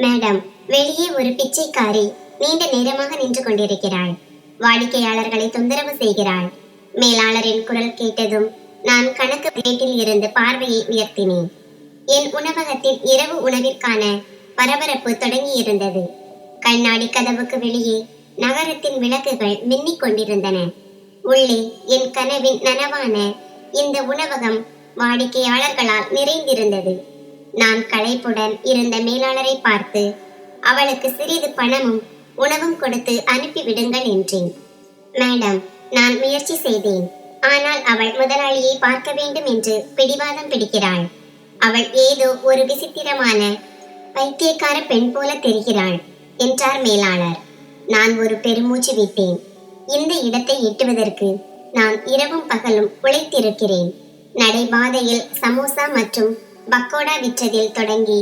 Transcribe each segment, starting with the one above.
Madam, வெளியே ஒரு பிச்சைக்காரி நீண்ட நேரமாக நின்று கொண்டிருக்கிறாள். வாடிக்கையாளர்களை தொந்தரவு செய்கிறாள். மேலாளரின் குரல் கேட்டதும் நான் கணக்கு பிளேட்டில் இருந்து பார்வையை உயர்த்தினேன். என் உணவகத்தில் இரவு உணவிற்கான பரபரப்பு தொடங்கியிருந்தது. கண்ணாடி கதவுக்கு வெளியே நகரத்தின் விளக்குகள் மின்னிக் கொண்டிருந்தன. உள்ளே என் கனவின் நனவான இந்த உணவகம் வாடிக்கையாளர்களால் நிறைந்திருந்தது. நான் களைப்புடன் இருந்த மேலாளரை பார்த்து அவளுக்கு சிறிது பணமும் உணவும் கொடுத்து அனுப்பிவிடுங்கள் என்றேன். மேடம், நான் முயற்சி செய்தேன். ஆனால் அவள் முதலாளியை பார்க்க வேண்டும் என்று பிடிவாதம் பிடிக்கிறாள். அவள் ஏதோ ஒரு விசித்திரமான பைத்தியக்கார பெண் போல தெரிகிறாள் என்றார் மேலாளர். நான் ஒரு பெருமூச்சு விட்டேன். இந்த இடத்தை எட்டுவதற்கு நான் இரவும் பகலும் உழைத்திருக்கிறேன். நடைபாதையில் சமோசா மற்றும் பக்கோடா விற்றதில் தொடங்கி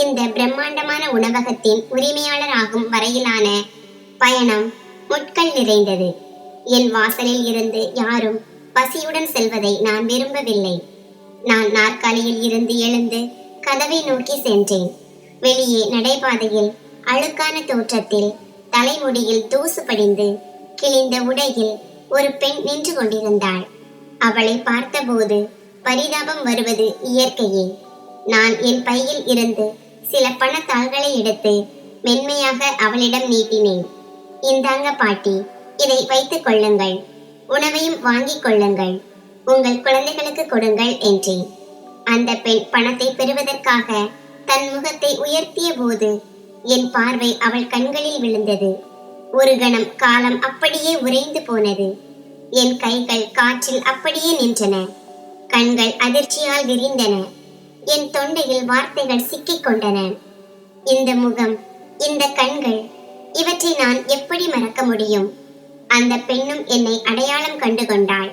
இந்த பிரம்மாண்டமான உணவகத்தின் உரிமையாளர் ஆகும் வரையிலான பயணம் முட்கள் நிறைந்தது. என் வாசலில் இருந்து யாரும் பசியுடன் செல்வதை நான் விரும்பவில்லை. நான் நாற்காலியில் இருந்து எழுந்து கதவை நோக்கி சென்றேன். வெளியே நடைபாதையில் அழுக்கான தோற்றத்தில் தலைமுடியில் தூசு படிந்து கிழிந்த உடையில் ஒரு பெண் நின்று கொண்டிருந்தாள். அவளை பார்த்தபோது பரிதாபம் வருவது இயற்கையே. நான் என் பையில் இருந்து சில பணத்தாள்களை எடுத்து மென்மையாக அவளிடம் நீட்டினேன். இந்தாங்க பாட்டி, இதை வைத்துக் கொள்ளுங்கள். உணவையும் வாங்கிக் கொள்ளுங்கள். உங்கள் குழந்தைகளுக்கு கொடுங்கள் என்றேன். அந்த பெண் பணத்தை பெறுவதற்காக தன் முகத்தை உயர்த்திய போது என் பார்வை அவள் கண்களில் விழுந்தது. ஒரு கணம் காலம் அப்படியே உறைந்து போனது. என் கைகள் காற்றில் அப்படியே நின்றன. கண்கள் அதிர்ச்சியால் விரிந்தன. என் தொண்டையில் வார்த்தைகள் சிக்கிக் கொண்டன. இந்த முகம், இந்த கண்கள், இவற்றை நான் எப்படி மறக்க முடியும்? அந்த பெண்ணும் என்னை அடையாளம் கண்டு கொண்டாள்.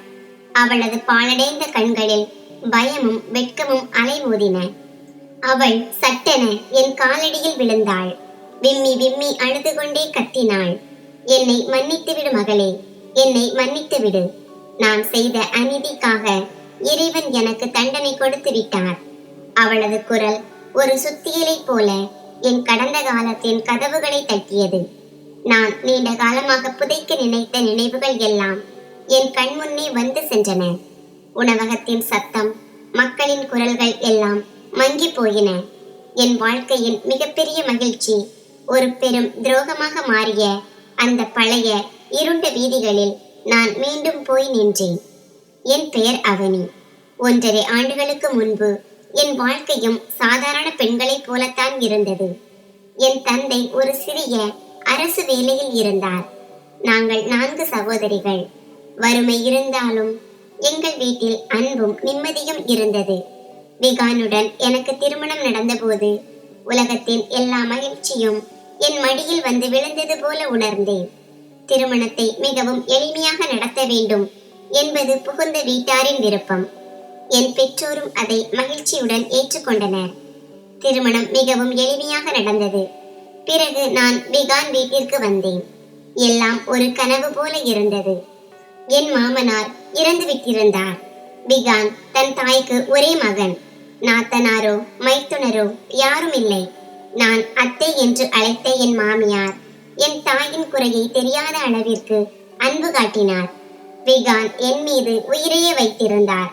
அவளது பாழடைந்த கண்களில் பயமும் வெட்கமும் அலைமோதின. அவள் சட்டென என் காலடியில் விழுந்தாள். விம்மி விம்மி அழுது கொண்டே கத்தினாள். என்னை மன்னித்து விடு மகளே, என்னை மன்னித்து விடு. நான் செய்த அநீதிக்காக இறைவன் எனக்கு தண்டனை கொடுத்து விட்டார். அவளது குரல் ஒரு சுத்தியலை போல என் கடந்த காலத்தின் கதவுகளை தட்டியது. நான் நீண்ட காலமாக புதைக்க நினைத்த நினைவுகள் எல்லாம் என் கண் முன்னே வந்து சென்றன. உணவகத்தின் சத்தம், மக்களின் குரல்கள் எல்லாம் மங்கி போயின. என் வாழ்க்கையின் மிகப்பெரிய மகிழ்ச்சி ஒரு பெரும் துரோகமாக மாறிய அந்த பழைய இருண்ட வீதிகளில் நான் மீண்டும் போய் நின்றேன். என் பெயர் அவனி. 1.5 ஆண்டுகளுக்கு முன்பு என் வாழ்க்கையும் சாதாரண பெண்களைப் போலத்தான் இருந்தது. என் தந்தை ஒரு சிறிய அரசு வேலையில் இருந்தார். நாங்கள் 4 சகோதரிகள். வறுமை இருந்தாலும் எங்கள் வீட்டில் அன்பும் நிம்மதியும் இருந்தது. விகானுடன் எனக்கு திருமணம் நடந்தபோது உலகத்தின் எல்லா மகிழ்ச்சியும் என் மடியில் வந்து விழுந்தது போல உணர்ந்தேன். திருமணத்தை மிகவும் எளிமையாக நடத்த வேண்டும் என்பது புகுந்த வீட்டாரின் விருப்பம். என் பெற்றோரும் அதை மகிழ்ச்சியுடன் ஏற்றுக்கொண்டனர். திருமணம் மிகவும் எளிமையாக நடந்தது. பிறகு நான் விகான் வீட்டிற்கு வந்தேன். எல்லாம் ஒரு கனவு போல இருந்தது. என் மாமனார் இறந்து விட்டிருந்தார். விகான் தன் தாய்க்கு ஒரே மகன். நாத்தனாரோ மைத்துனரோ யாரும் இல்லை. நான் அத்தை என்று அழைத்த என் மாமியார் என் தாயின் குறையை தெரியாத அளவிற்கு அன்பு காட்டினார். விகான் என் மீது உயிரையே வைத்திருந்தார்.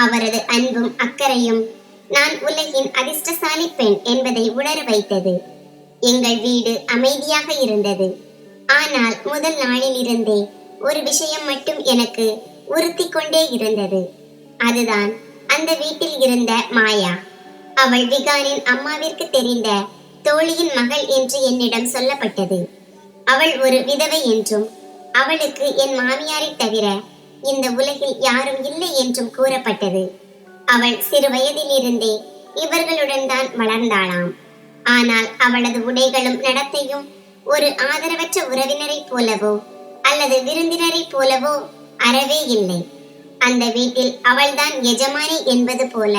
அவரது அன்பும் அக்கறையும் நான் உலகின் அதிர்ஷ்டசாலி பெண் என்பதை உணர வைத்தது. எங்கள் வீடு அமைதியாக இருந்தது. ஆனால் முதல் நாளில் இருந்தே ஒரு விஷயம் மட்டும் எனக்கு உறுத்தி கொண்டே இருந்தது. அதுதான் அந்த வீட்டில் இருந்த மாயா. அவள் விகானின் அம்மாவிற்கு தெரிந்த தோழியின் மகள் என்று என்னிடம் சொல்லப்பட்டது. அவள் ஒரு விதவை என்றும் அவளுக்கு என் மாமியாரை தவிர இந்த உலகில் யாரும் இல்லை என்றும் கூறப்பட்டது. அவள் சிறு வயதிலிருந்தே இவர்களுடன் தான் வளர்ந்தாளாம். ஆனால் அவளது உடைகளும் நடத்தையும் ஒரு ஆதரவற்ற உறவினரை போலவோ அல்லது விருந்தினரை போலவோ அறவே இல்லை. அந்த வீட்டில் அவள்தான் எஜமானி என்பது போல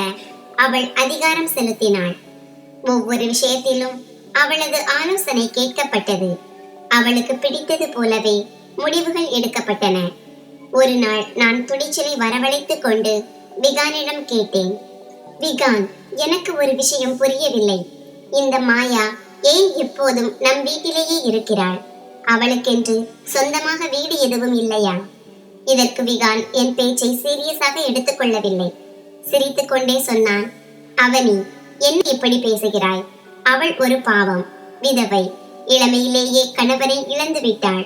அவள் அதிகாரம் செலுத்தினாள். ஒவ்வொரு விஷயத்திலும் அவளது ஆலோசனை கேட்கப்பட்டது. அவளுக்கு பிடித்தது போலவே முடிவுகள் எடுக்கப்பட்டன. ஒரு நாள் நான் துணிச்சலை வரவழைத்துக் கொண்டு விகானிடம் கேட்டேன். விகான், எனக்கு ஒரு விஷயம் புரியவில்லை. இந்த மாயா ஏன் எப்போதும் நம் வீட்டிலேயே இருக்கிறாள்? அவளுக்கென்று சொந்தமாக வீடு எதுவும் இல்லையா? இதற்கு விகான் என் பேச்சை சீரியஸாக எடுத்துக்கொள்ளவில்லை. சிரித்துக் கொண்டே சொன்னான், அவனி, என்ன இப்படி பேசுகிறாய்? அவள் ஒரு பாவம், விதவை. இளமையிலேயே கணவனை இழந்து விட்டாள்.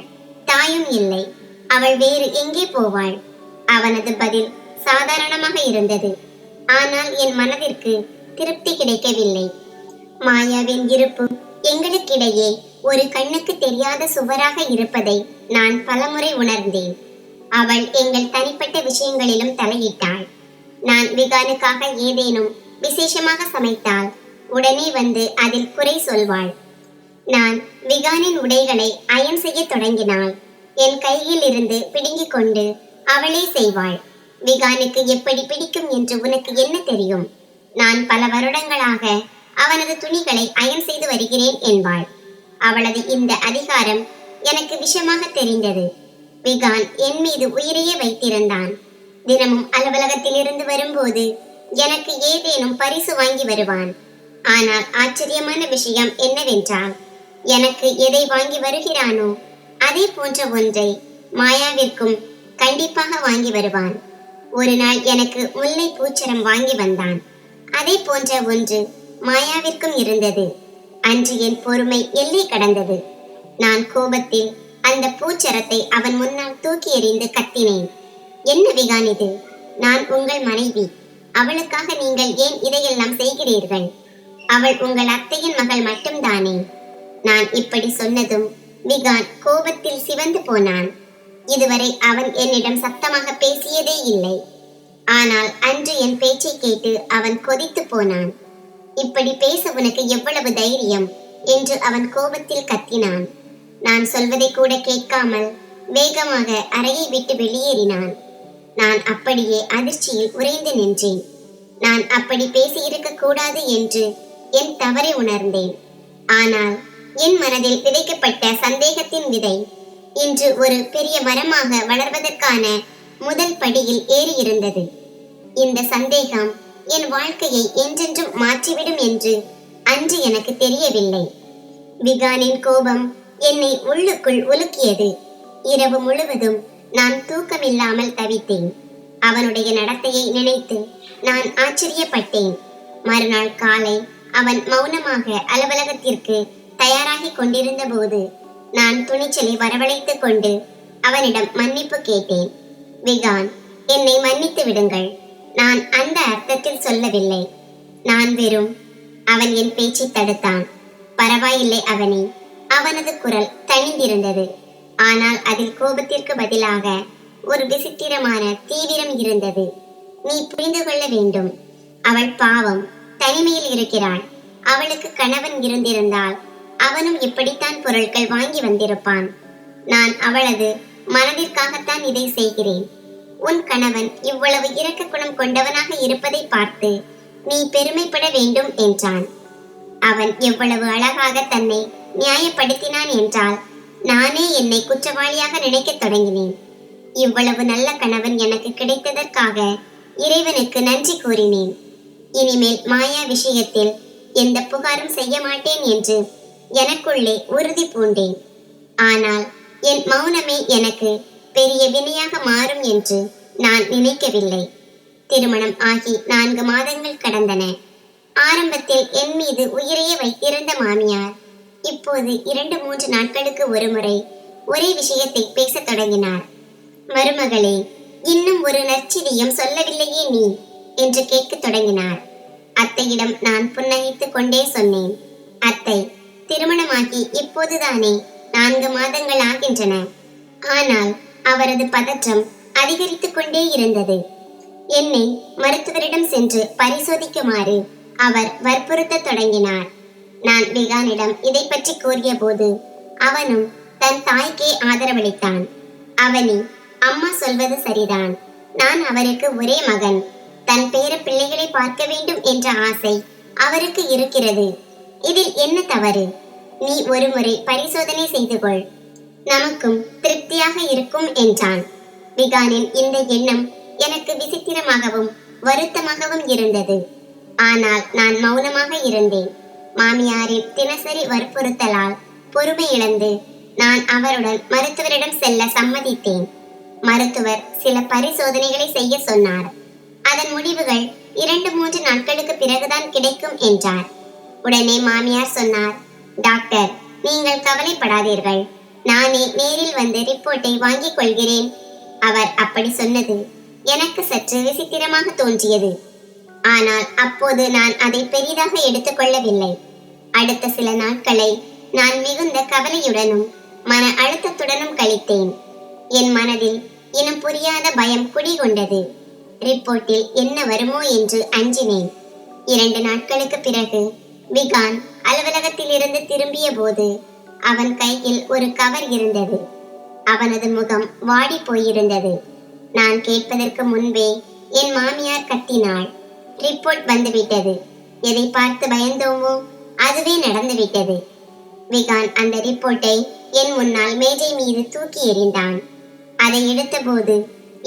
தாயும் இல்லை. அவள் வேறு எங்கே போவாள்? அவனது பதில் சாதாரணமாக இருந்தது. ஆனால் என் மனதிற்கு திருப்தி கிடைக்கவில்லை. மாயாவின் இருப்பு எங்களுக்கிடையே ஒரு கண்ணுக்கு தெரியாத சுவராக இருப்பதை நான் பலமுறை உணர்ந்தேன். அவள் எங்கள் தனிப்பட்ட விஷயங்களிலும் தலையிட்டாள். நான் விகானுக்காக ஏதேனும் விசேஷமாக சமைத்தால் உடனே வந்து அதில் குறை சொல்வாள். நான் விகானின் உடைகளை அயன் செய்ய தொடங்கினாள். என் கையில் இருந்து பிடுங்கிக் கொண்டு அவளே செய்வாள். விகானுக்கு எப்படி பிடிக்கும் என்று உனக்கு என்ன தெரியும்? நான் பல வருடங்களாக அவனது துணிகளை அயன் செய்து வருகிறேன் என்பாள். அவளது இந்த அதிகாரம் எனக்கு விஷமாக தெரிந்தது. விகான் என் மீது உயிரையே வைத்திருந்தான். தினமும் அலுவலகத்தில் இருந்து வரும்போது எனக்கு ஏதேனும் பரிசு வாங்கி வருவான். ஆனால் ஆச்சரியமான விஷயம் என்னவென்றால், எனக்கு எதை வாங்கி வருகிறானோ அதே போன்ற ஒன்றை மாயாவிற்கும் கண்டிப்பாக வாங்கி வருவான். ஒரு நாள் எனக்கு முல்லை பூச்சரம் வாங்கி வந்தான். அதே போன்ற ஒன்று மாயாவிற்கும் இருந்தது. அன்று என் பொறுமை எல்லை கடந்தது. நான் கோபத்தில் அந்த பூச்சரத்தை அவன் முன்னால் தூக்கி எறிந்து கத்தினேன். என்ன விகான் இது? நான் உங்கள் மனைவி. அவளுக்காக நீங்கள் ஏன் இதையெல்லாம் செய்கிறீர்கள்? அவள் உங்கள் அத்தையின் மகள் மட்டும்தானே. நான் இப்படி சொன்னதும் விகான் கோபத்தில் சிவந்து போனான். இதுவரை அவன் என்னிடம் சத்தமாக பேசியதே இல்லை. ஆனால் அன்று என் பேச்சை கேட்டு அவன் கொதித்து போனான். இப்படி பேச உனக்கு எவ்வளவு தைரியம் என்று அவன் கோபத்தில் கத்தினான். நான் சொல்வதை கூட கேட்காமல் வேகமாக அறையை விட்டு வெளியேறினான். நான் அப்படியே அதிர்ச்சியில் உறைந்து நின்றேன். நான் அப்படி பேசியிருக்க கூடாது என்று என் தவறை உணர்ந்தேன். ஆனால் என் மனதில் விதைக்கப்பட்ட சந்தேகத்தின் விதை இன்று ஒரு பெரிய மரமாக வளர்வதற்கான முதல் படியில் ஏறியிருந்தது. இந்த சந்தேகம் என் வாழ்க்கையை என்றென்றும் மாற்றிவிடும் என்று அன்று எனக்கு தெரியவில்லை. விகானின் கோபம் என்னை உள்ளுக்குள் உலுக்கியது. இரவு முழுவதும் நான் தூக்கமில்லாமல் தவித்தேன். அவனுடைய நடத்தையை நினைத்து நான் ஆச்சரியப்பட்டேன். மறுநாள் காலை அவன் மௌனமாக அலுவலகத்திற்கு தயாராகி கொண்டிருந்த போது நான் துணிச்சலை வரவழைத்துக் கொண்டு அவனிடம் மன்னிப்பு கேட்டேன். விகான், என்னை மன்னித்து விடுங்கள். நான் அந்த அர்த்தத்தில் சொல்லவில்லை. நான் வெறும்... அவன் என் பேச்சை தடுத்தான். பரவாயில்லை அவனி. அவனது குரல் தணிந்திருந்தது. ஆனால் அதில் கோபத்திற்கு பதிலாக ஒரு விசித்திரமான தீவிரம் இருந்தது. நீ புரிந்து கொள்ள வேண்டும். அவள் பாவம், தனிமையில் இருக்கிறாள். அவளுக்கு கணவன் இருந்திருந்தால் அவனும் இப்படித்தான் பொருட்கள் வாங்கி வந்திருப்பான். நான் அவளது மனதிற்காகத்தான் இதை செய்கிறேன். உன் கணவன் இவ்வளவு இரக்க குணம் கொண்டவனாக இருப்பதை பார்த்து நீ பெருமைப்பட வேண்டும் என்றான். அவன் எவ்வளவு அழகாக தன்னை நியாயப்படுத்தினான் என்றால் நானே என்னை குற்றவாளியாக நினைக்கத் தொடங்கினேன். இவ்வளவு நல்ல கணவன் எனக்கு கிடைத்ததற்காக இறைவனுக்கு நன்றி கூறினேன். இனிமேல் மாயா விஷயத்தில் எந்த புகாரும் செய்ய மாட்டேன் என்று எனக்குள்ளே உறுதி பூண்டேன். ஆனால் என் மௌனமே எனக்கு பெரிய வினையாக மாறும் என்று நான் நினைக்கவில்லை. திருமணம் ஆகி 4 மாதங்கள் கடந்தன. ஆரம்பத்தில் என் மீது உயிரையே வைத்திருந்த மாமியார் இப்போது 2-3 நாட்களுக்கு ஒரு முறை ஒரே விஷயத்தை பேசத் தொடங்கினார். மருமகளே, இன்னும் ஒரு நற்செய்தியும் சொல்லவில்லையே நீ என்று கேட்கத் தொடங்கினார். அத்தையிடம் நான் புன்னகைத்துக் கொண்டே சொன்னேன், அத்தை, திருமணமாகி இப்போதுதானே 4 மாதங்கள் ஆகின்றன. ஆனால் அவரது பதற்றம் அதிகரித்துக் கொண்டே இருந்தது. என்னை மருத்துவரிடம் சென்று பரிசோதிக்குமாறு அவர் வற்புறுத்த தொடங்கினார். நான் விகானிடம் இதை பற்றி கூறிய போது அவனும் தன் தாய்க்கே ஆதரவளித்தான். அவனி, அம்மா சொல்வது சரிதான். நான் அவருக்கு ஒரே மகன். தன் பேர பிள்ளைகளை பார்க்க வேண்டும் என்ற ஆசை அவருக்கு இருக்கிறது. இதில் என்ன தவறு? நீ ஒரு முறை பரிசோதனை செய்து கொள், நமக்கும் திருப்தியாக இருக்கும் என்றான். விகானின் இந்த எண்ணம் எனக்கு விசித்திரமாகவும் வருத்தமாகவும் இருந்தது. ஆனால் நான் மௌனமாக இருந்தேன். மாமியாரின் தினசரி வற்புறுத்தலால் பொறுமை இழந்து நான் அவருடன் மருத்துவரிடம் செல்ல சம்மதித்தேன். மருத்துவர் சில பரிசோதனைகளை செய்ய சொன்னார். அதன் முடிவுகள் 2-3 நாட்களுக்கு பிறகுதான் கிடைக்கும் என்றார். உடனே மாமியார் சொன்னார், டாக்டர், நீங்கள் கவலைப்படாதீர்கள், நானே நேரில் வந்து ரிப்போர்ட்டை வாங்கிக் கொள்கிறேன். அவர் அப்படி சொன்னது எனக்கு சற்று விசித்திரமாக தோன்றியது. ஆனால் அப்போது நான் அதை பெரிதாக எடுத்துக்கொள்ளவில்லை. அடுத்த சில நாட்களை நான் மிகுந்த கவலையுடனும் மன அழுத்தத்துடனும் கழித்தேன். என் மனதில் இனம் புரியாத பயம் குடிகொண்டது. ரிப்போர்ட்டில் என்ன வருமோ என்று அஞ்சினேன். 2 நாட்களுக்கு பிறகு விகான் அலுவலகத்தில் இருந்து திரும்பிய போது அவன் கையில் ஒரு கவர் இருந்தது. அவனது முகம் வாடி போயிருந்தது. நான் கேட்பதற்கு முன்பே என் மாமியார் கத்தினாள், ரிப்போர்ட் வந்துவிட்டது. எதை பார்த்து பயந்தோமோ அதுவே நடந்துவிட்டது. விகான் அந்த ரிப்போர்ட்டை என் முன்னால் மேஜை மீது தூக்கி எறிந்தான். அதை எடுத்தபோது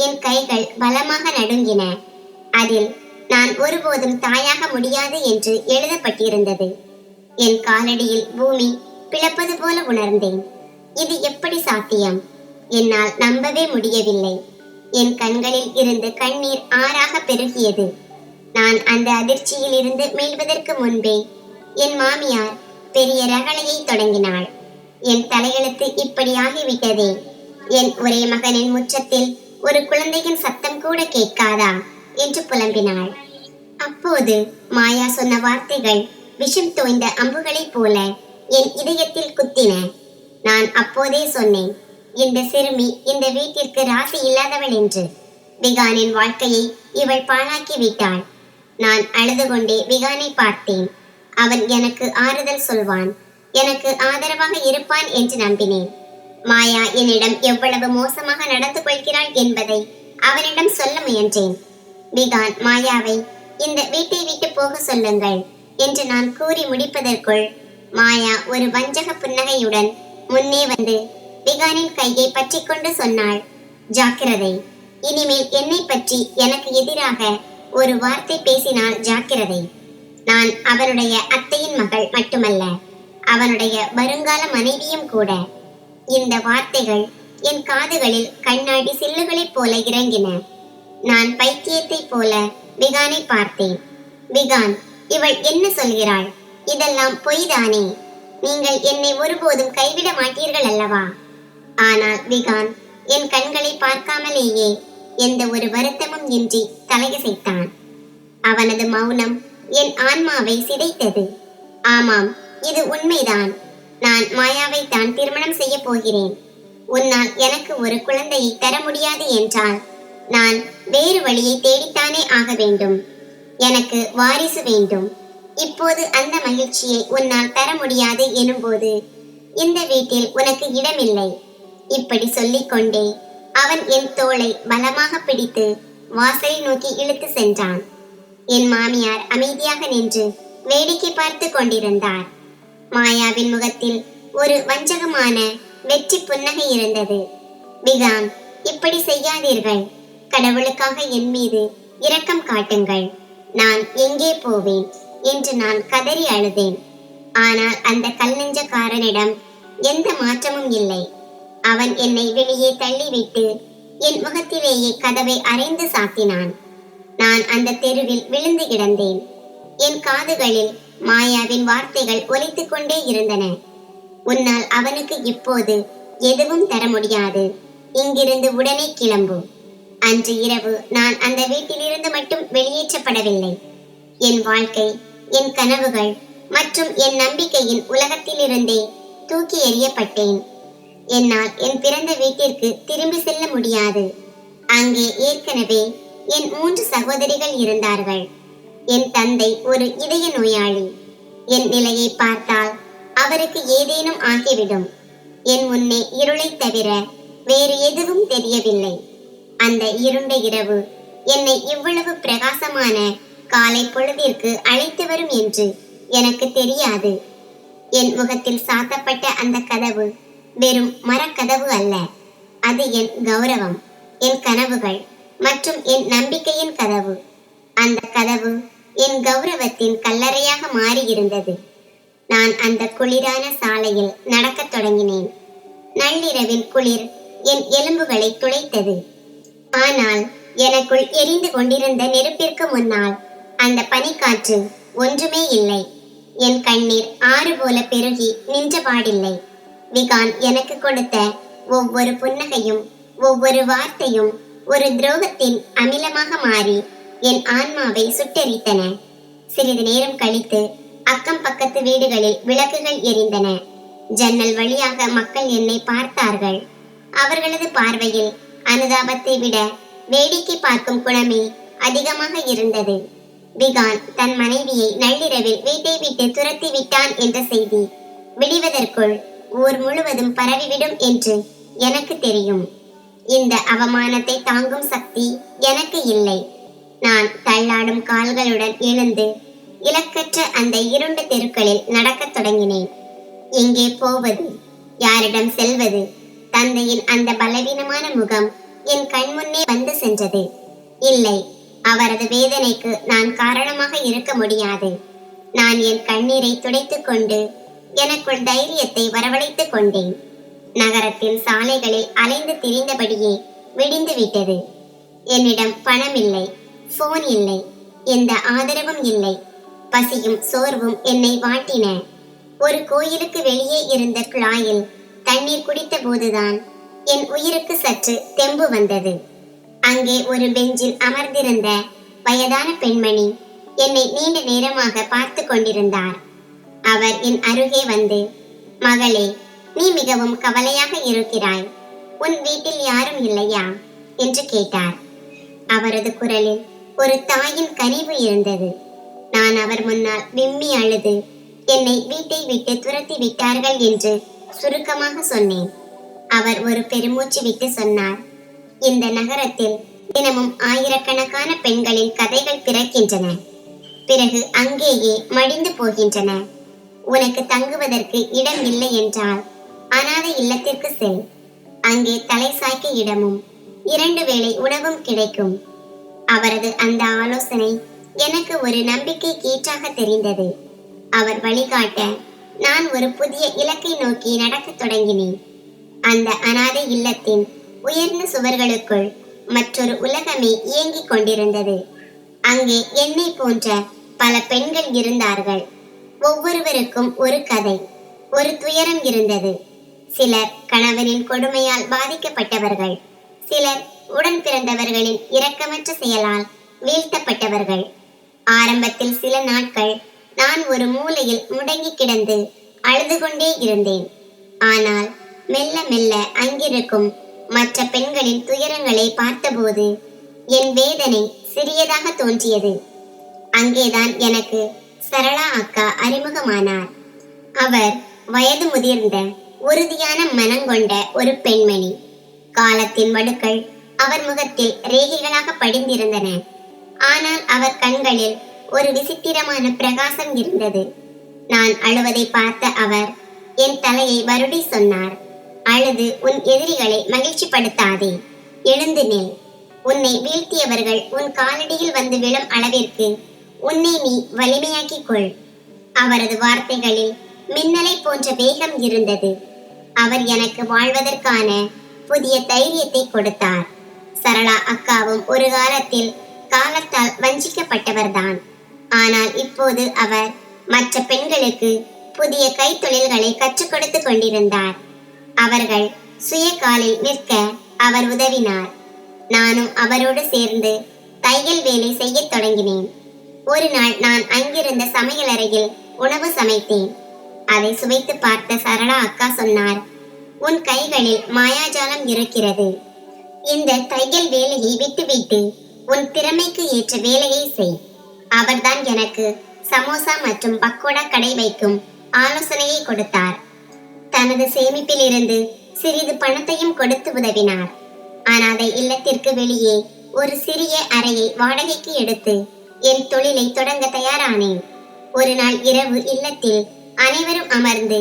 என் கைகள் பலமாக நடுங்கின. அதில் நான் ஒருபோதும் தாயாக முடியாது என்று எழுதப்பட்டிருந்தது. என் காலடியில் பூமி பிளப்பது போல உணர்ந்தேன். இது எப்படி சாத்தியம்? என்னால் நம்பவே முடியவில்லை. என் கண்களில் இருந்து கண்ணீர் ஆறாக பெருகியது. நான் அந்த அதிர்ச்சியில் இருந்து மீள்வதற்கு முன்பே என் மாமியார் பெரிய ரகளையை தொடங்கினாள். என் தலையெழுத்து இப்படி ஆகிவிட்டதே. என் ஒரே மகனின் முற்றத்தில் ஒரு குழந்தையின் சத்தம் கூட கேட்காதா என்று புலம்பினாள். அப்போது மாயா சொன்ன வார்த்தைகள் விஷம் தோய்ந்த அம்புகளைப் போல என் இதயத்தில் குத்தின. நான் அப்போதே சொன்னேன், இந்த சிறுமி இந்த வீட்டிற்கு ராசி இல்லாதவள் என்று. விகானின் வாழ்க்கையை இவள் பாழாக்கி விட்டாள். நான் அழுது கொண்டே விகானை பார்த்தேன். அவன் எனக்கு ஆறுதல் சொல்வான், எனக்கு ஆதரவாக இருப்பான் என்று நம்பினேன். மாயா என்னிடம் எவ்வளவு மோசமாக நடந்து கொள்கிறாள் என்பதை அவனிடம் சொல்ல முயன்றேன். விகான் மாயாவை இந்த வீட்டை விட்டு போக சொல்லுங்கள் என்று நான் கூறி முடிப்பதற்குள் மாயா ஒரு வஞ்சக புன்னகையுடன் முன்னே வந்து விகானின் கையை பற்றி கொண்டு சொன்னாள், ஜாக்கிரதை, இனிமேல் என்னை பற்றி எனக்கு எதிராக ஒரு வார்த்தை பேசினால் ஜாக்கிரதை. நான் அவனுடைய அத்தையின் மகள் மட்டுமல்ல, அவனுடைய வருங்கால மனைவியும் கூட. இந்த வார்த்தைகள் என் காதுகளில் கண்ணாடி சில்லுகளைப் போல இறங்கின. நான் பைத்தியத்தை போல விகானை பார்த்தேன். விகான், இவள் என்ன சொல்கிறாள்? இதெல்லாம் பொய்தானே? நீங்கள் என்னை ஒருபோதும் கைவிட மாட்டீர்கள் அல்லவா? ஆனால் விகான் என் கண்களை பார்க்காமலேயே எந்த ஒரு வருத்தமும் இன்றி தலையசைத்தான். அவனது மௌனம் என் ஆன்மாவை சிதைத்தது. ஆமாம், இது உண்மைதான். நான் மாயாவை தான் திருமணம் செய்ய போகிறேன். உன்னால் எனக்கு ஒரு குழந்தையை தர முடியாது என்றால் நான் வேறு வழியை தேடித்தானே ஆக வேண்டும். எனக்கு வாரிசு வேண்டும். இப்போது அந்த மகிழ்ச்சியை உன்னால் தர முடியாது எனும்போது இந்த வீட்டில் உனக்கு இடமில்லை. இப்படி சொல்லிக்கொண்டே அவன் என் தோளை பலமாக பிடித்து வாசலை நோக்கி இழுத்து சென்றான். என் மாமியார் அமைதியாக நின்று வேடிக்கை பார்த்து கொண்டிருந்தார். மாயாவின் முகத்தில் ஒரு வஞ்சகமான வெற்றி புன்னகை இருந்தது. விகான், இப்படி செய்யாதீர்கள். கடவுளுக்காக என் மீது இரக்கம் காட்டுங்கள். நான் எங்கே போவேன் என்று நான் கதறி அழுதேன். ஆனால் அந்த கல்நெஞ்சக்காரனிடம் எந்த மாற்றமும் இல்லை. அவன் என்னை வெளியே தள்ளிவிட்டு என் முகத்திலேயே கதவை அறைந்து சாத்தினான். நான் அந்த தெருவில் விழுந்து கிடந்தேன். என் காதுகளில் மாயாவின் வார்த்தைகள் ஒலித்துக் கொண்டே இருந்தன. உன்னால் அவனுக்கு இப்போது எதுவும் தர முடியாது. இங்கிருந்து உடனே கிளம்பு. அன்று இரவு நான் அந்த வீட்டிலிருந்து மட்டும் வெளியேற்றப்படவில்லை. என் வாழ்க்கை, என் கனவுகள் மற்றும் என் நம்பிக்கையின் உலகத்திலிருந்தே தூக்கி எறியப்பட்டேன். என்னால் என் பிறந்த வீட்டிற்கு திரும்பி செல்ல முடியாது. அங்கே ஏற்கனவே என் 3 சகோதரிகள் இருந்தார்கள். என் தந்தை ஒரு இதய நோயாளி. என் நிலையை பார்த்தால் அவருக்கு ஏதேனும் ஆகிவிடும். என் முன்னே இருளை தவிர வேறு எதுவும் தெரியவில்லை. அந்த இருண்ட இரவு என்னை இவ்வளவு பிரகாசமான காலை பொழுதிற்கு அழைத்து வரும் என்று எனக்கு தெரியாது. என் முகத்தில் சாத்தப்பட்ட அந்த கதவு வெறும் மரக்கதவு அல்ல. அது என் கௌரவம், என் கனவுகள் மற்றும் என் நம்பிக்கையின் கதவு. அந்த கதவு என் கௌரவத்தின் கல்லறையாக மாறி இருந்தது. நான் அந்த குளிரான சாலையில் நடக்கத் தொடங்கினேன். நள்ளிரவின் குளிர் என் எலும்புகளை துளைத்தது. ஆனால் எனக்குள் எரிந்து கொண்டிருந்த நெருப்பிற்கு முன்னால் அந்த பனிக்காற்று ஒன்றுமே இல்லை. என் கண்ணீர் ஆறு போல பெருகி நின்றபாடில்லை. விகான் எனக்கு கொடுத்த ஒவ்வொரு புன்னகையும் ஒவ்வொரு வார்த்தையும் ஒரு துரோகத்தின் அமிலமாக மாறி என் ஆன்மாவை சுட்டெரித்தன. சிறிது நேரம் கழித்து அக்கம் பக்கத்து வீடுகளில் விளக்குகள் எரிந்தன. ஜன்னல் வழியாக மக்கள் என்னை பார்த்தார்கள். அவர்களது பார்வையில் அனுதாபத்தை விட வேடிக்கை பார்க்கும் குணமே அதிகமாக இருந்தது. விகான் தன் மனைவியை நள்ளிரவில் வீட்டை விட்டு துரத்தி விட்டான் என்ற செய்தி விடிவதற்குள் ஊர் முழுவதும் பரவிவிடும் என்று எனக்கு தெரியும். இந்த அவமானத்தை தாங்கும் சக்தி எனக்கு இல்லை. நான் தள்ளாடும் கால்களுடன் எழுந்து இலக்கற்ற அந்த இருண்ட தெருக்களில் நடக்கத் தொடங்கினேன். எங்கே போவது, யாரிடம் செல்வது? தந்தையின் அந்த பலவீனமான முகம் என் கண்முன்னே வந்து சென்றது. இல்லை, அவரது வேதனைக்கு நான் காரணமாக இருக்க முடியாது. நான் என் கண்ணீரை துடைத்துக் கொண்டு எனக்குள் தைரியத்தை வரவழைத்துக் கொண்டேன். நகரத்தின் சாலைகளில் அலைந்து திரிந்தபடியே விடிந்து விட்டது. என்னிடம் பணம் இல்லை, போன் இல்லை, எந்த ஆதரவும் இல்லை. பசியும் சோர்வும் என்னை வாட்டின. ஒரு கோயிலுக்கு வெளியே இருந்த குழாயில் தண்ணீர் குடித்த போதுதான் என் உயிருக்கு சற்று தெம்பு வந்தது. அங்கே ஒரு பெஞ்சில் அமர்ந்திருந்த வயதான பெண்மணி என்னை நீண்ட நேரமாக பார்த்து கொண்டிருந்தார். அவர் என் அருகே வந்து, மகளே, நீ மிகவும் கவலையாக இருக்கிறாய். உன் வீட்டில் யாரும் இல்லையா என்று கேட்டார். அவரது குரலில் ஒரு தாயின் கனிவு இருந்தது. நான் அவர் முன்னால் விம்மி அழுது என்னை வீட்டை விட்டு துரத்தி விட்டார்கள் என்று சுருக்கமாக சொன்னேன். அவர் ஒரு பெருமூச்சு விட்டு சொன்னார், இந்த நகரத்தில் தினமும் ஆயிரக்கணக்கான பெண்களின் கதைகள் பிறக்கின்றன, பிறகு அங்கேயே மடிந்து போகின்றன. உனக்கு தங்குவதற்கு இடம் இல்லை என்றால் அனாதை இல்லத்திற்கு செல். அங்கே தலை சாய்க்க இடமும் 2 வேளை உணவும் கிடைக்கும். அவரது அந்த ஆலோசனை எனக்கு ஒரு நம்பிக்கை கீற்றாக தெரிந்தது. அவர் வழிகாட்ட நான் ஒரு புதிய இலக்கை நோக்கி நடக்கத் தொடங்கினேன். அந்த அனாதை இல்லத்தின் உயர்ந்த சுவர்களுக்குள் மற்றொரு உலகமே இயங்கிக் கொண்டிருந்தது. அங்கே என்னை போன்ற பல பெண்கள் இருந்தார்கள். ஒவ்வொருவருக்கும் ஒரு கதை, ஒரு துயரம் இருந்தது. சிலர் கணவனின் கொடுமையால் பாதிக்கப்பட்டவர்கள், சிலர் உடன் பிறந்தவர்களின் இரக்கமற்ற செயலால் வீழ்த்தப்பட்டவர்கள். ஆரம்பத்தில் சில நாட்கள் நான் ஒரு மூலையில் முடங்கி கிடந்து அழுது கொண்டே இருந்தேன். ஆனால் மெல்ல மெல்ல அங்கிருக்கும் மற்ற பெண்களின் துயரங்களை பார்த்தபோது என் வேதனை சிறியதாக தோன்றியது. அங்கேதான் எனக்கு சரளா அக்கா அறிமுகமானார். அவர் வயது முதிர்ந்த உறுதியான மனங்கொண்ட ஒரு பெண்மணி. காலத்தின் வடுக்கள் அவர் முகத்தில் ரேகைகளாக படிந்திருந்தன. ஆனால் அவர் கண்களில் ஒரு விசித்திரமான பிரகாசம் இருந்தது. நான் அழுவதை பார்த்த அவர் என் தலையை வருடி சொன்னார், அழுது உன் எதிரிகளை மகிழ்ச்சிப்படுத்தாதே, எழுந்து நில். உன்னை வீழ்த்தியவர்கள் உன் காலடியில் வந்து விழும் அளவிற்கு உன்னை நீ வலிமையாக்கிக் கொள். அவரது வார்த்தைகளில் மின்னலை போன்ற வேகம் இருந்தது. அவர் எனக்கு வாழ்வதற்கான புதிய தைரியத்தை கொடுத்தார். சரளா அக்காவும் ஒரு காலத்தில் காலத்தால் வஞ்சிக்கப்பட்டவர்தான். ஆனால் இப்போது அவர் மற்ற பெண்களுக்கு புதிய கைத்தொழில்களை கற்றுக் கொடுத்து கொண்டிருந்தார். அவர்கள் சுய காலில் நிற்க அவர் உதவினார். நானும் அவரோடு சேர்ந்து தையல் வேலை செய்யத் தொடங்கினேன். ஒரு நாள் நான் அங்கிருந்த சமையலறையில் உணவு சமைத்தேன். அதை சுவைத்து பார்த்த சரளா அக்கா சொன்னார், உன் கைகளில் மாயாஜாலம் இருக்கிறது. இந்த தையல் வேலையை விட்டுவிட்டு உன் திறமைக்கு ஏற்ற வேலையை செய். அவர்தான் எனக்கு சமோசா மற்றும் பக்கோடா கடை வைக்கும் ஆலோசனையை கொடுத்தார். தனது சேமிப்பில் இருந்து சிறிது பணத்தையும் கொடுத்து உதவினார். அனாதை இல்லத்திற்கு வெளியே ஒரு சிறிய அறையை வாடகைக்கு எடுத்து என் தொழிலை தொடங்க தயாரானேன். ஒரு நாள் இரவு இல்லத்தில் அனைவரும் அமர்ந்து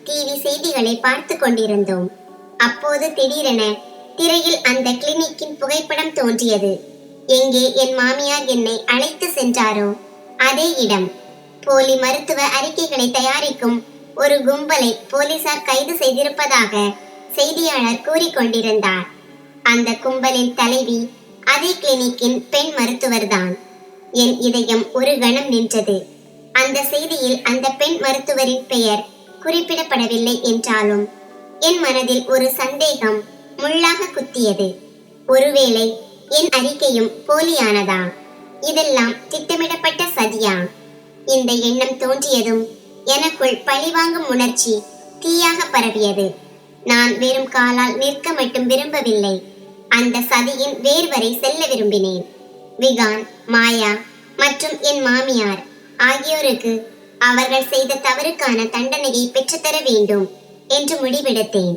டிவி செய்திகளை பார்த்து கொண்டிருந்தோம். அப்போது திடீரென திரையில் அந்த கிளினிக்கின் புகைப்படம் தோன்றியது. எங்கே என் மாமியார் என்னை அழைத்து சென்றாரோ அதே இடம். போலி மருத்துவ அறிக்கைகளை தயாரிக்கும் ஒரு கும்பலை போலீசார் கைது செய்திருப்பதாக செய்தியாளர் கூறிக்கொண்டிருந்தார். அந்த கும்பலின் தலைவி அதே கிளினிக்கின் பெண் மருத்துவர்தான். என் இதயம் ஒரு கணம் நின்றது. அந்த செய்தியில் அந்த பெண் மருத்துவரின் பெயர் குறிப்பிடப்படவில்லை என்றாலும் என் மனதில் ஒரு சந்தேகம் முள்ளாக குத்தியது. ஒருவேளை என் அறிக்கையும் போலியானதா? இதெல்லாம் திட்டமிடப்பட்ட சதியா? இந்த எண்ணம் தோன்றியதும் எனக்குள் பழிவாங்கும் உணர்ச்சி தீயாக பரவியது. நான் வெறும் காலால் நிற்க மட்டும் விரும்பவில்லை, அந்த சதியின் வேர் வரை செல்ல விரும்பினேன். விகான், மாயா மற்றும் என் மாமியார் ஆகியோருக்கு அவர்கள் செய்த தவறுக்கான தண்டனையை பெற்றுத்தர வேண்டும் என்று முடிவெடுத்தேன்.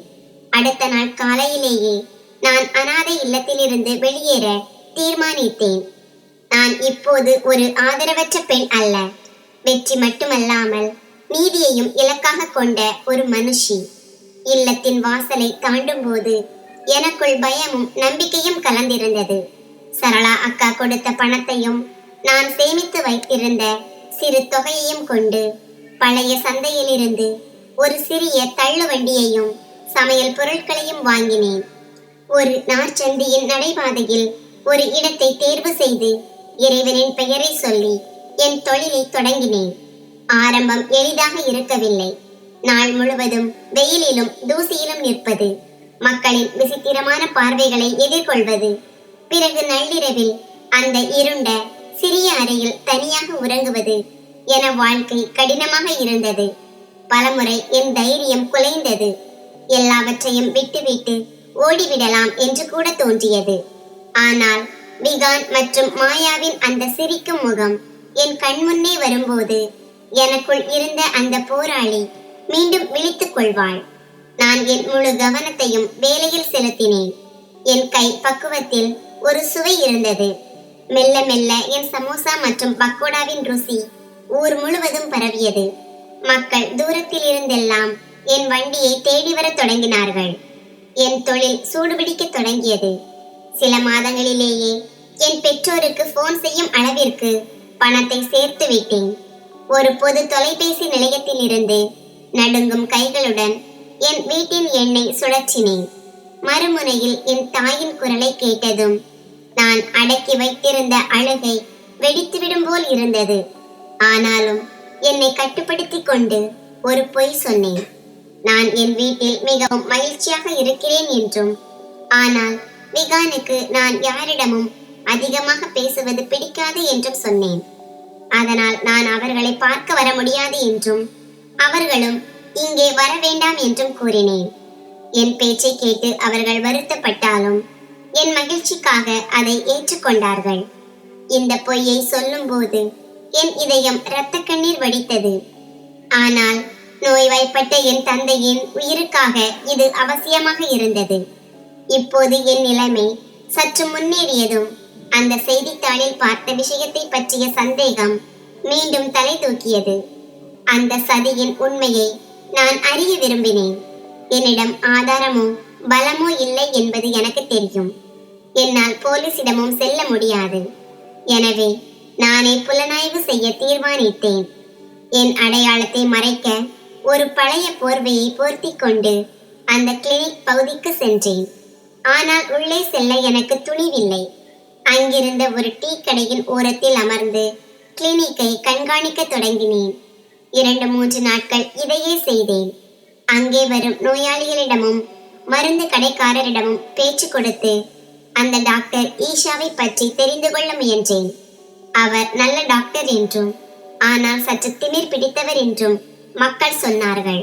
அடுத்த நாள் காலையிலேயே நான் அனாதை இல்லத்திலிருந்து வெளியேற தீர்மானித்தேன். நான் இப்போது ஒரு ஆதரவற்ற பெண் அல்ல, வெற்றி மட்டுமல்லாமல் நீதியையும் இலக்காக கொண்ட ஒரு மனுஷி. இல்லத்தின் வாசலை தாண்டும் போது எனக்குள் பயமும் நம்பிக்கையும் கலந்திருந்தது. சரளா அக்கா கொடுத்த பணத்தையும் நான் சேமித்து வைத்திருந்த சிறு தொகையையும் கொண்டு பழைய சந்தையிலிருந்து ஒரு சிறிய தள்ளு வண்டியையும் சமையல் பொருட்களையும் வாங்கினேன். ஒரு நாற்சந்தியின் நடைபாதையில் ஒரு இடத்தை தேர்வு செய்து இறைவனின் பெயரை சொல்லி என் தொழிலை தொடங்கினேன். ஆரம்பம் எளிதாக இருக்கவில்லை. நாள் முழுவதும் வெயிலிலும் தூசியிலும் நிற்பது, மக்களின் விசித்திரமான பார்வைகளை எதிர்கொள்வது, பிறகு நள்ளிரவில் அந்த இருண்ட சிறிய அறையில் தனியாக உறங்குவது என வாழ்க்கை கடினமாக இருந்தது. பலமுறை என் தைரியம் குலைந்தது. எல்லாவற்றையும் விட்டுவிட்டு ஓடிவிடலாம் என்று கூட தோன்றியது. ஆனால் விகான் மற்றும் மாயாவின் அந்த சிரிக்கும் முகம் என் கண்முன்னே வரும்போது எனக்குள் இருந்த அந்த போராளி மீண்டும் விழித்துக் கொள்வாள். நான் என் முழு கவனத்தையும் வேலையில் செலுத்தினேன். என் கை பக்குவத்தில் ஒரு சுவை இருந்தது. மெல்ல மெல்ல என் சமோசா மற்றும் பக்கோடாவின் ருசி ஊர் முழுவதும் பரவியது. மக்கள் தூரத்தில் இருந்தெல்லாம் என் வண்டியை தேடி வர தொடங்கினார்கள். என் தொழில் சூடுபிடிக்க தொடங்கியது. சில மாதங்களிலேயே என் பெற்றோருக்கு போன் செய்யும் அளவிற்கு பணத்தை சேர்த்து விட்டேன். ஒரு பொது தொலைபேசி நிலையத்தில் இருந்து நடுங்கும் கைகளுடன் என் வீட்டின் எண்ணை சுழற்றினேன். மறுமுனையில் என் தாயின் குரலை கேட்டதும் நான் அடக்கி வைத்திருந்த அழுகை வெடித்துவிடும் போல் இருந்தது. ஆனாலும் என்னை கட்டுப்படுத்தி கொண்டு ஒரு பொய் சொன்னேன். நான் என் வீட்டில் மிகவும் மகிழ்ச்சியாக இருக்கிறேன் என்றும், ஆனால் விகானுக்கு நான் யாரிடமும் அதிகமாக பேசுவது பிடிக்காது என்றும் சொன்னேன். அதனால் நான் அவர்களை பார்க்க வர முடியாது என்றும் அவர்களும் இங்கே வர வேண்டாம் என்றும் கூறினேன். என் பேச்சை கேட்டு அவர்கள் வருத்தப்பட்டாலும் என் மகிழ்ச்சிக்காக அதை ஏற்றுக்கொண்டார்கள். இந்த பொய்யை சொல்லும் போது என் இதயம் இரத்த கண்ணீர் வடித்தது. ஆனால் நோய்வாய்ப்பட்ட என் தந்தையின் உயிருக்காக இது அவசியமாக இருந்தது. இப்போது என் நிலைமை சற்று முன்னேறியதும் அந்த செய்தித்தாளில் பார்த்த விஷயத்தை பற்றிய சந்தேகம் மீண்டும் தலை தூக்கியது. அந்த சதியின் உண்மையை நான் அறிய விரும்பினேன். என்னிடம் ஆதாரமோ பலமோ இல்லை என்பது எனக்கு தெரியும். என்னால் போலீசிடமும் செல்ல முடியாது. எனவே நானே புலனாய்வு செய்ய தீர்மானித்தேன். என் அடையாளத்தை மறைக்க ஒரு பழைய போர்வையை போர்த்தி கொண்டு அந்த கிளினிக் பகுதிக்கு சென்றேன். ஆனால் உள்ளே செல்ல எனக்கு துணிவில்லை. அங்கிருந்த ஒரு டீ கடையின் ஓரத்தில் அமர்ந்து கிளினிக்கை கண்காணிக்க தொடங்கினேன். 2-3 நாட்கள் இதையே செய்தேன். அங்கே வரும் நோயாளிகளிடமும் மருந்து கடைக்காரரிடமும் பேச்சு கொடுத்து அந்த டாக்டர் ஈஷாவை பற்றி தெரிந்து கொள்ள முயன்றேன். அவர் நல்ல டாக்டர் என்றும், ஆனால் சற்று திமிர் பிடித்தவர் என்றும் மக்கள் சொன்னார்கள்.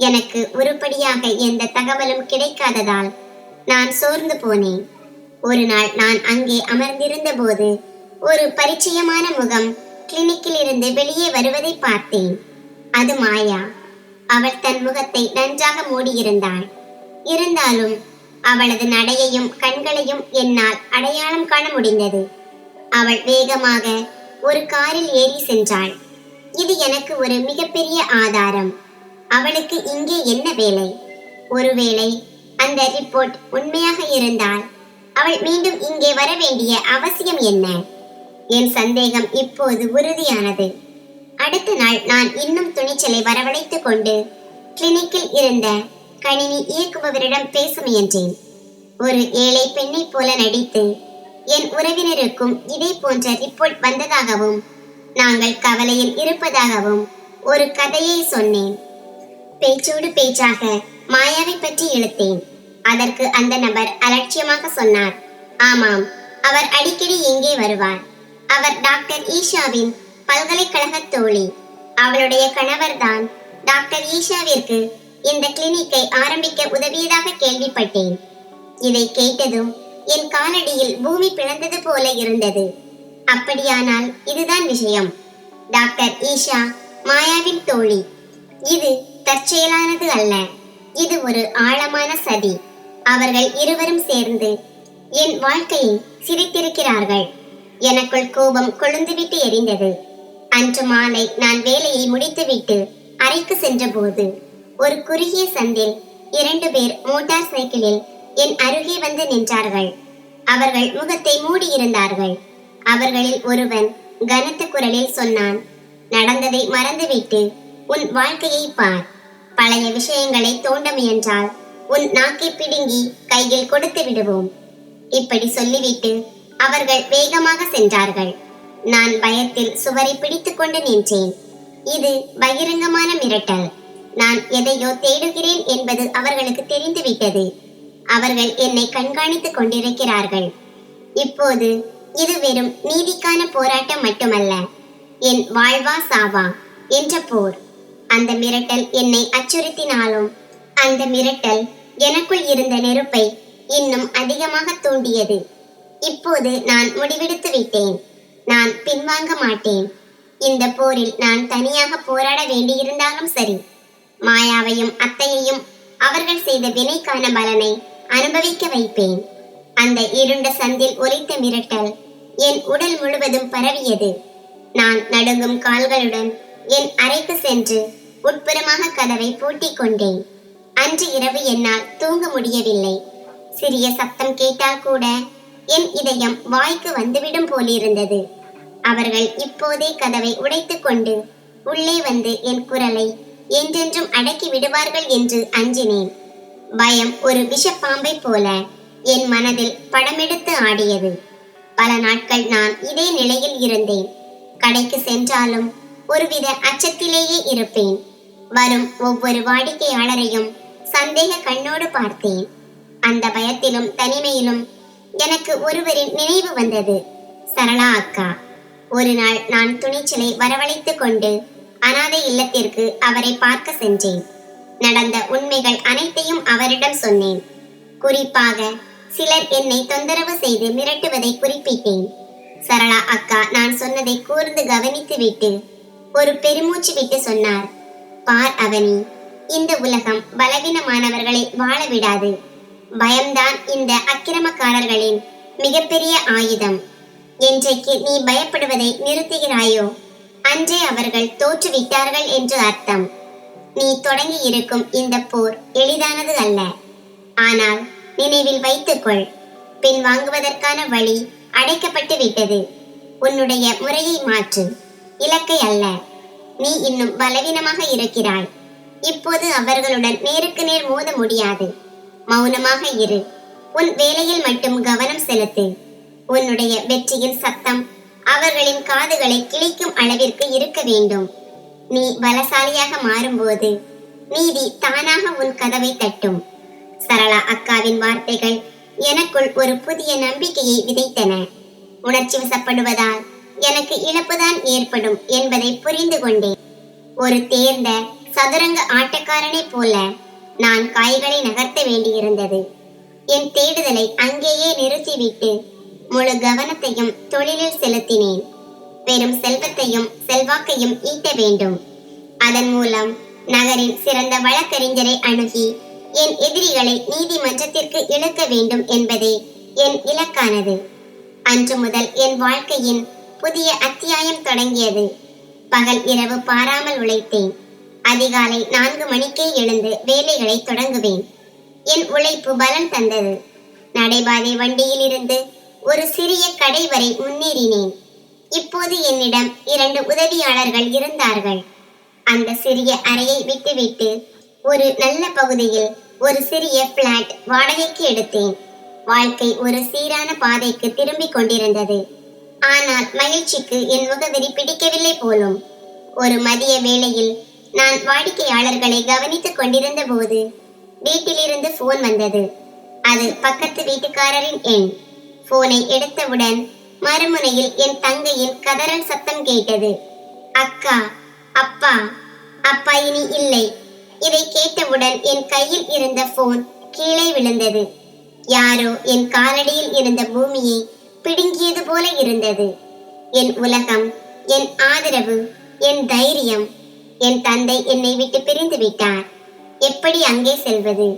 எனக்கு உருப்படியாக எந்த தகவலும் கிடைக்காததால் நான் சோர்ந்து போனேன். ஒரு நாள் நான் அங்கே அமர்ந்திருந்த போது ஒரு பரிச்சயமான முகம் கிளினிக்கில் இருந்து வெளியே வருவதை பார்த்தேன். அது மாயா. அவள் தன் முகத்தை நன்றாக மூடியிருந்தாள். இருந்தாலும் அவளது நடையையும் கண்களையும் என்னால் அடையாளம் காண முடிந்தது. அவள் வேகமாக ஒரு காரில் ஏறி சென்றாள். இது எனக்கு ஒரு மிகப்பெரிய ஆதாரம். அவளுக்கு இங்கே என்ன வேலை? ஒருவேளை அந்த ரிப்போர்ட் உண்மையாக இருந்தால் அவள் மீண்டும் இங்கே வர வேண்டிய அவசியம் என்ன? என் சந்தேகம் இப்போது உறுதியானது. அடுத்த நாள் நான் இன்னும் துணிச்சலை வரவழைத்துக் கொண்டு கிளினிக்கில் இருந்த கணினி இயக்குபவரிடம் பேச முயன்றேன். ஒரு ஏழை பெண்ணை போல நடித்து என் உறவினருக்கும் இதே போன்ற ரிப்போர்ட் வந்ததாகவும் நாங்கள் கவலையில் இருப்பதாகவும் ஒரு கதையை சொன்னேன். பேச்சோடு பேச்சாக மாயாவை பற்றி இழுத்தேன். அதற்கு அந்த நபர் அலட்சியமாக சொன்னார், ஆமாம், அவர் அடிக்கடி இங்கே வருவார். அவர் டாக்டர் ஈஷாவின் பல்கலைக்கழக தோழி. அவளுடைய கணவர்தான் டாக்டர் ஈஷாவிற்கு இந்த கிளினிக்கை ஆரம்பிக்க உதவியதாக கேள்விப்பட்டேன். இதை கேட்டதும் என் காலடியில் பூமி பிளந்தது போல இருந்தது. அப்படியானால் இதுதான் விஷயம். டாக்டர் ஈஷா மாயாவின் தோழி. இது தற்செயலானது அல்ல. இது ஒரு ஆழமான சதி. அவர்கள் இருவரும் சேர்ந்து என் வாழ்க்கையை சிதைத்திருக்கிறார்கள். எனக்குள் கோபம் கொழுந்துவிட்டு எரிந்தது. அன்று மாலை நான் வேலையை முடித்துவிட்டு அறைக்கு சென்றபோது ஒரு குறுகிய சந்தில் 2 பேர் மோட்டார் சைக்கிளில் என் அருகே வந்து நின்றார்கள். அவர்கள் முகத்தை மூடியிருந்தார்கள். அவர்களில் ஒருவன் கனத்த குரலில் சொன்னான், நடந்ததை மறந்துவிட்டு உன் வாழ்க்கையை பார். பழைய விஷயங்களை தோண்ட முயன்றால் உன் நாக்கை பிடுங்கி கையில் கொடுத்து விடுவோம். இப்படி சொல்லிவிட்டு அவர்கள் வேகமாக சென்றார்கள். நான் பயத்தில் சுவரை பிடித்துக் கொண்டு நின்றேன். இது பகிரங்கமான மிரட்டல். நான் எதையோ தேடுகிறேன் என்பது அவர்களுக்கு தெரிந்துவிட்டது. அவர்கள் என்னை கண்காணித்துக் கொண்டிருக்கிறார்கள். இப்போது இது வெறும் நீதிக்கான போராட்டம் மட்டுமல்ல, என் வாழ்வா சாவா என்ற போர். அந்த மிரட்டல் என்னை அச்சுறுத்தினாலும் அந்த மிரட்டல் எனக்குள் இருந்த நெருப்பை இன்னும் அதிகமாக தூண்டியது. இப்போது நான் முடிவெடுத்து விட்டேன். நான் பின்வாங்க மாட்டேன். இந்த போரில் நான் தனியாக போராட வேண்டியிருந்தாலும் சரி, மாயாவையும் அத்தையையும் அவர்கள் செய்த வினைக்கான பலனை அனுபவிக்க வைப்பேன். அந்த இருண்ட சந்தில் ஒலித்த மிரட்டல் என் உடல் முழுவதும் பரவியது. நான் நடுங்கும் கால்களுடன் என் அறைக்கு சென்று உட்புறமாக கதவை பூட்டிக் கொண்டேன். அன்று இரவு என்னால் தூங்க முடியவில்லை. சிறிய சத்தம் கேட்டால் கூட என் இதயம் வாய்க்கு வந்துவிடும் போலிருந்தது. அவர்கள் இப்போதே கதவை உடைத்துக் கொண்டு உள்ளே வந்து என் குரலை என்றென்றும் அடக்கி விடுவார்கள் என்று அஞ்சினேன். பயம் ஒரு விஷப்பாம்பை போல என் மனதில் படமெடுத்து ஆடியது. பல நாட்கள் நான் இதே நிலையில் இருந்தேன். கடைக்கு சென்றாலும் ஒருவித அச்சத்திலேயே இருப்பேன். வரும் ஒவ்வொரு வாடிக்கையாளரையும் சந்தேக கண்ணோடு பார்த்தேன். அந்த பயத்திலும் தனிமையிலும் எனக்கு ஒருவரின் நினைவு வந்தது, சரளா அக்கா. ஒரு நாள் நான் துணிச்சலை வரவழைத்துக் கொண்டு அனாதை இல்லத்திற்கு அவரை பார்க்க சென்றேன். நடந்த உண்மைகள் அனைத்தையும் அவரிடம் சொன்னேன். குறிப்பாக சிலர் என்னை தொந்தரவு செய்து மிரட்டுவதை குறிப்பிட்டேன். சரளா அக்கா நான் சொன்னதை கூர்ந்து கவனித்து விட்டு ஒரு பெருமூச்சு விட்டு சொன்னார், பார் அவனி, இந்த உலகம் பலவீனமானவர்களை வாழ விடாது. பயம்தான் இந்த அக்கிரமக்காரர்களின் மிகப்பெரிய ஆயுதம். என்றைக்கு நீ பயப்படுவதை நிறுத்துகிறாயோ அன்றே அவர்கள் தோற்றுவிட்டார்கள் என்று அர்த்தம். நீ தொடங்கி இருக்கும் இந்த போர் எளிதானது அல்ல. ஆனால் நினைவில் வைத்துக்கொள், பின் வாங்குவதற்கான வழி அடைக்கப்பட்டு விட்டது. உன்னுடைய முறையை மாற்று, இலக்கை அல்ல. நீ இன்னும் பலவீனமாக இருக்கிறாய். இப்போது அவர்களுடன் நேருக்கு நேர் மோத முடியாது. மௌனமாக இரு. உன் வேலையில் மட்டும் கவனம் செலுத்து. உன்னுடைய வெற்றியின் சத்தம் அவர்களின் காதுகளை கிழிக்கும் அளவிற்கு இருக்க வேண்டும். நீ பலசாலியாக மாறும்போது நீதி தானாக உன் கதவை தட்டும். சரளா அக்காவின் வார்த்தைகள் எனக்குள் ஒரு புதிய நம்பிக்கையை விதைத்தன. உணர்ச்சி வசப்படுவதால் எனக்கு இழப்புதான் ஏற்படும் என்பதை புரிந்து கொண்டேன். ஒரு தேர்ந்த சதுரங்க ஆட்டக்காரனை போல நான் காய்களை நகர்த்த வேண்டியிருந்தது. என் தேடுதலை அங்கேயே நிறுத்திவிட்டு முழு கவனத்தையும் தொழிலில் செலுத்தினேன். பெரும் செல்வத்தையும் செல்வாக்கையும் ஈட்ட வேண்டும். அதன் மூலம் நகரின் சிறந்த வழக்கறிஞரை அணுகி என் எதிரிகளை நீதிமன்றத்திற்கு இழுக்க வேண்டும் என்பதே என் இலக்கானது. அன்று முதல் என் வாழ்க்கையின் புதிய அத்தியாயம் தொடங்கியது. பகல் இரவு பாராமல் உழைத்தேன். அதிகாலை 4 மணிக்கே எழுந்து வேலைகளை தொடங்குவேன். என் உழைப்பு பலன் தந்தது. நடைபாதை வண்டியில் இருந்து ஒரு சிறிய கடை வரை முன்னேறினேன். இப்போது என்னிடம் 2 உதவியாளர்கள் இருந்தார்கள். அந்த சிறிய அறையை விட்டுவிட்டு ஒரு நல்ல பகுதியில் ஒரு சிறிய பிளாட் வாடகைக்கு எடுத்தேன். வாழ்க்கை ஒரு சீரான பாதைக்கு திரும்பிக் கொண்டிருந்தது. ஆனால் மகிழ்ச்சிக்கு என் முகவரி பிடிக்கவில்லை போலும். ஒரு மதிய வேளையில் நான் வாடிக்கையாளர்களை கவனித்துக் கொண்டிருந்த போது வீட்டிலிருந்து போன் வந்தது. அது பக்கத்து வீட்டுக்காரரின் எண். போனை எடுத்தவுடன் மறுமுனையில் என் தங்கையின் கதறல் சத்தம் கேட்டது. அக்கா, அப்பா. அப்பா இனி இல்லை. இதை கேட்டவுடன் என் கையில் இருந்த போன் கீழே விழுந்தது. யாரோ என் காலடியில் இருந்த பூமியை பிடுங்கியது போல இருந்தது. என் உலகம், என் ஆதரவு, என் தைரியம். என் தந்தை என்னை விட்டு பிரிந்து விட்டார். எப்படி அங்கே செல்வது?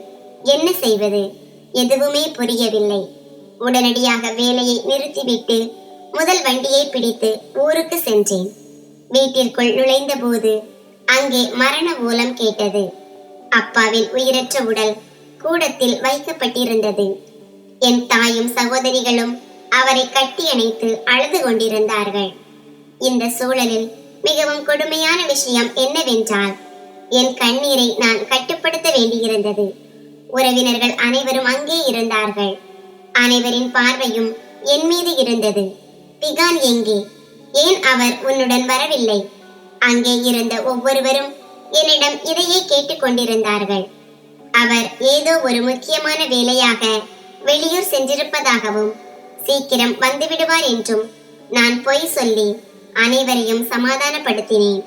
என்ன செய்வது? எதுவுமே புரியவில்லை. உடனடியாக வேலையை நிறுத்திவிட்டு முதல் வண்டியை பிடித்து ஊருக்கு சென்றேன். வீட்டிற்குள் நுழைந்த போது அங்கே மரண ஓலம் கேட்டது. அப்பாவின் உயிரற்ற உடல் கூடத்தில் வைக்கப்பட்டிருந்தது. என் தாயும் சகோதரிகளும் அவரை கட்டி அணைத்து அழுது கொண்டிருந்தார்கள். இந்த சூழலில் மிகவும் கொடுமையான விஷயம் என்னவென்றால், என் கண்ணீரை நான் கட்டுப்படுத்த வேண்டியிருந்தது. உறவினர்கள் அனைவரும் அங்கே இருந்தார்கள். அனைவரின் பார்வையும் என் மீது இருந்தது. பிகான் எங்கே? ஏன் அவர் உன்னுடன் வரவில்லை? அங்கே இருந்த ஒவ்வொருவரும் என்னிடம் இதையே கேட்டுக் கொண்டிருந்தார்கள். அவர் ஏதோ ஒரு முக்கியமான வேலையாக வெளியூர் சென்றிருப்பதாகவும் சீக்கிரம் வந்துவிடுவார் என்றும் நான் பொய் சொல்லி அனைவரையும் சமாதானப்படுத்தினேன்.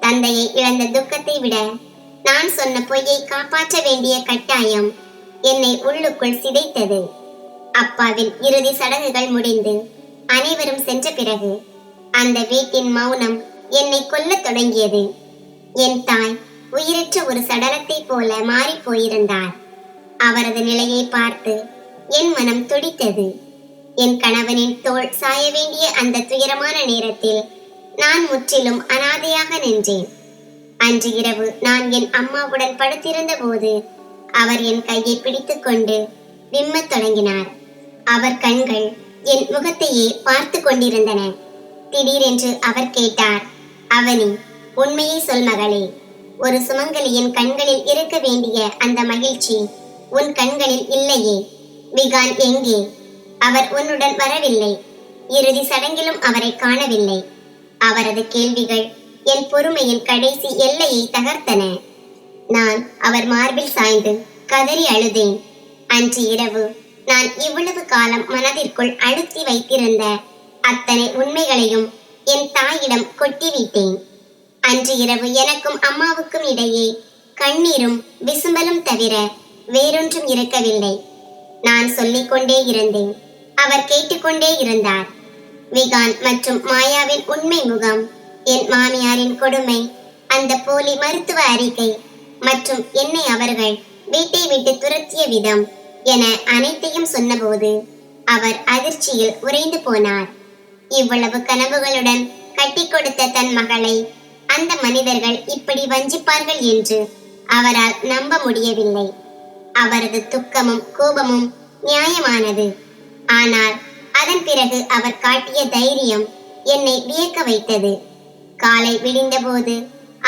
தந்தையை இழந்த துக்கத்தை விட நான் சொன்ன பொய்யை காப்பாற்ற வேண்டிய கட்டாயம் என்னை உள்ளுக்குள் சிதைத்தது. அப்பாவின் இறுதி சடங்குகள் முடிந்து அனைவரும் சென்ற பிறகு அந்த வீட்டின் மௌனம் என்னை கொல்லத் தொடங்கியது. என் தாய் உயிரற்ற ஒரு சடலத்தை போல மாறி போயிருந்தார். அவரது நிலையை பார்த்து என் மனம் துடித்தது. என் கணவனின் தோள் சாய வேண்டிய அந்த துயரமான நேரத்தில் நான் முற்றிலும் அனாதையாக நின்றேன். அன்று இரவு நான் என் அம்மாவுடன் படுத்திருந்த போது அவர் என் கையை பிடித்துக் கொண்டு விம்மத் தொடங்கினார். அவர் கண்கள் என் முகத்தையே பார்த்து கொண்டிருந்தன. திடீரென்று அவர் கேட்டார், அவனி, உண்மையை சொல் மகளே. ஒரு சுமங்கலியின் கண்களில் இருக்க வேண்டிய அந்த மகிழ்ச்சி உன் கண்களில் இல்லையே. விகான் எங்கே? அவர் உன்னுடன் வரவில்லை. இறுதி சடங்கிலும் அவரை காணவில்லை. அவரது கேள்விகள் என் பொறுமையின் கடைசி எல்லையை தகர்த்தன. நான் அவர் மார்பில் சாய்ந்து கதறி அழுதேன். அன்று இரவு நான் இவ்வளவு காலம் மனதிற்குள் அழுத்தி வைத்திருந்த அத்தனை உண்மைகளையும் என் தாயிடம் கொட்டிவிட்டேன். அன்று இரவு எனக்கும் அம்மாவுக்கும் இடையே கண்ணீரும் விசும்பலும் தவிர வேறொன்றும் இருக்கவில்லை. நான் சொல்லிக் கொண்டே இருந்தேன். அவர் கேட்டுக்கொண்டே இருந்தார். விகான் மற்றும் மாயாவின் உண்மை முகம், என் மாமியாரின் கொடுமை, அந்த போலி மருத்துவ அறிக்கை மற்றும் என்னை அவர்கள் வீட்டை விட்டு துரத்திய விதம் என அனைத்தையும் சொன்னபோது அவர் அதிர்ச்சியில் உறைந்து போனார். இவ்வளவு கனவுகளுடன் கட்டி கொடுத்த தன் மகளை அந்த மனிதர்கள் இப்படி வஞ்சிப்பார்கள் என்று அவரால் நம்ப முடியவில்லை. அவரது துக்கமும் கோபமும் நியாயமானது. ஆனால் அதன் பிறகு அவர் காட்டிய தைரியம் என்னை வியக்க வைத்தது. காலை விடிந்தபோது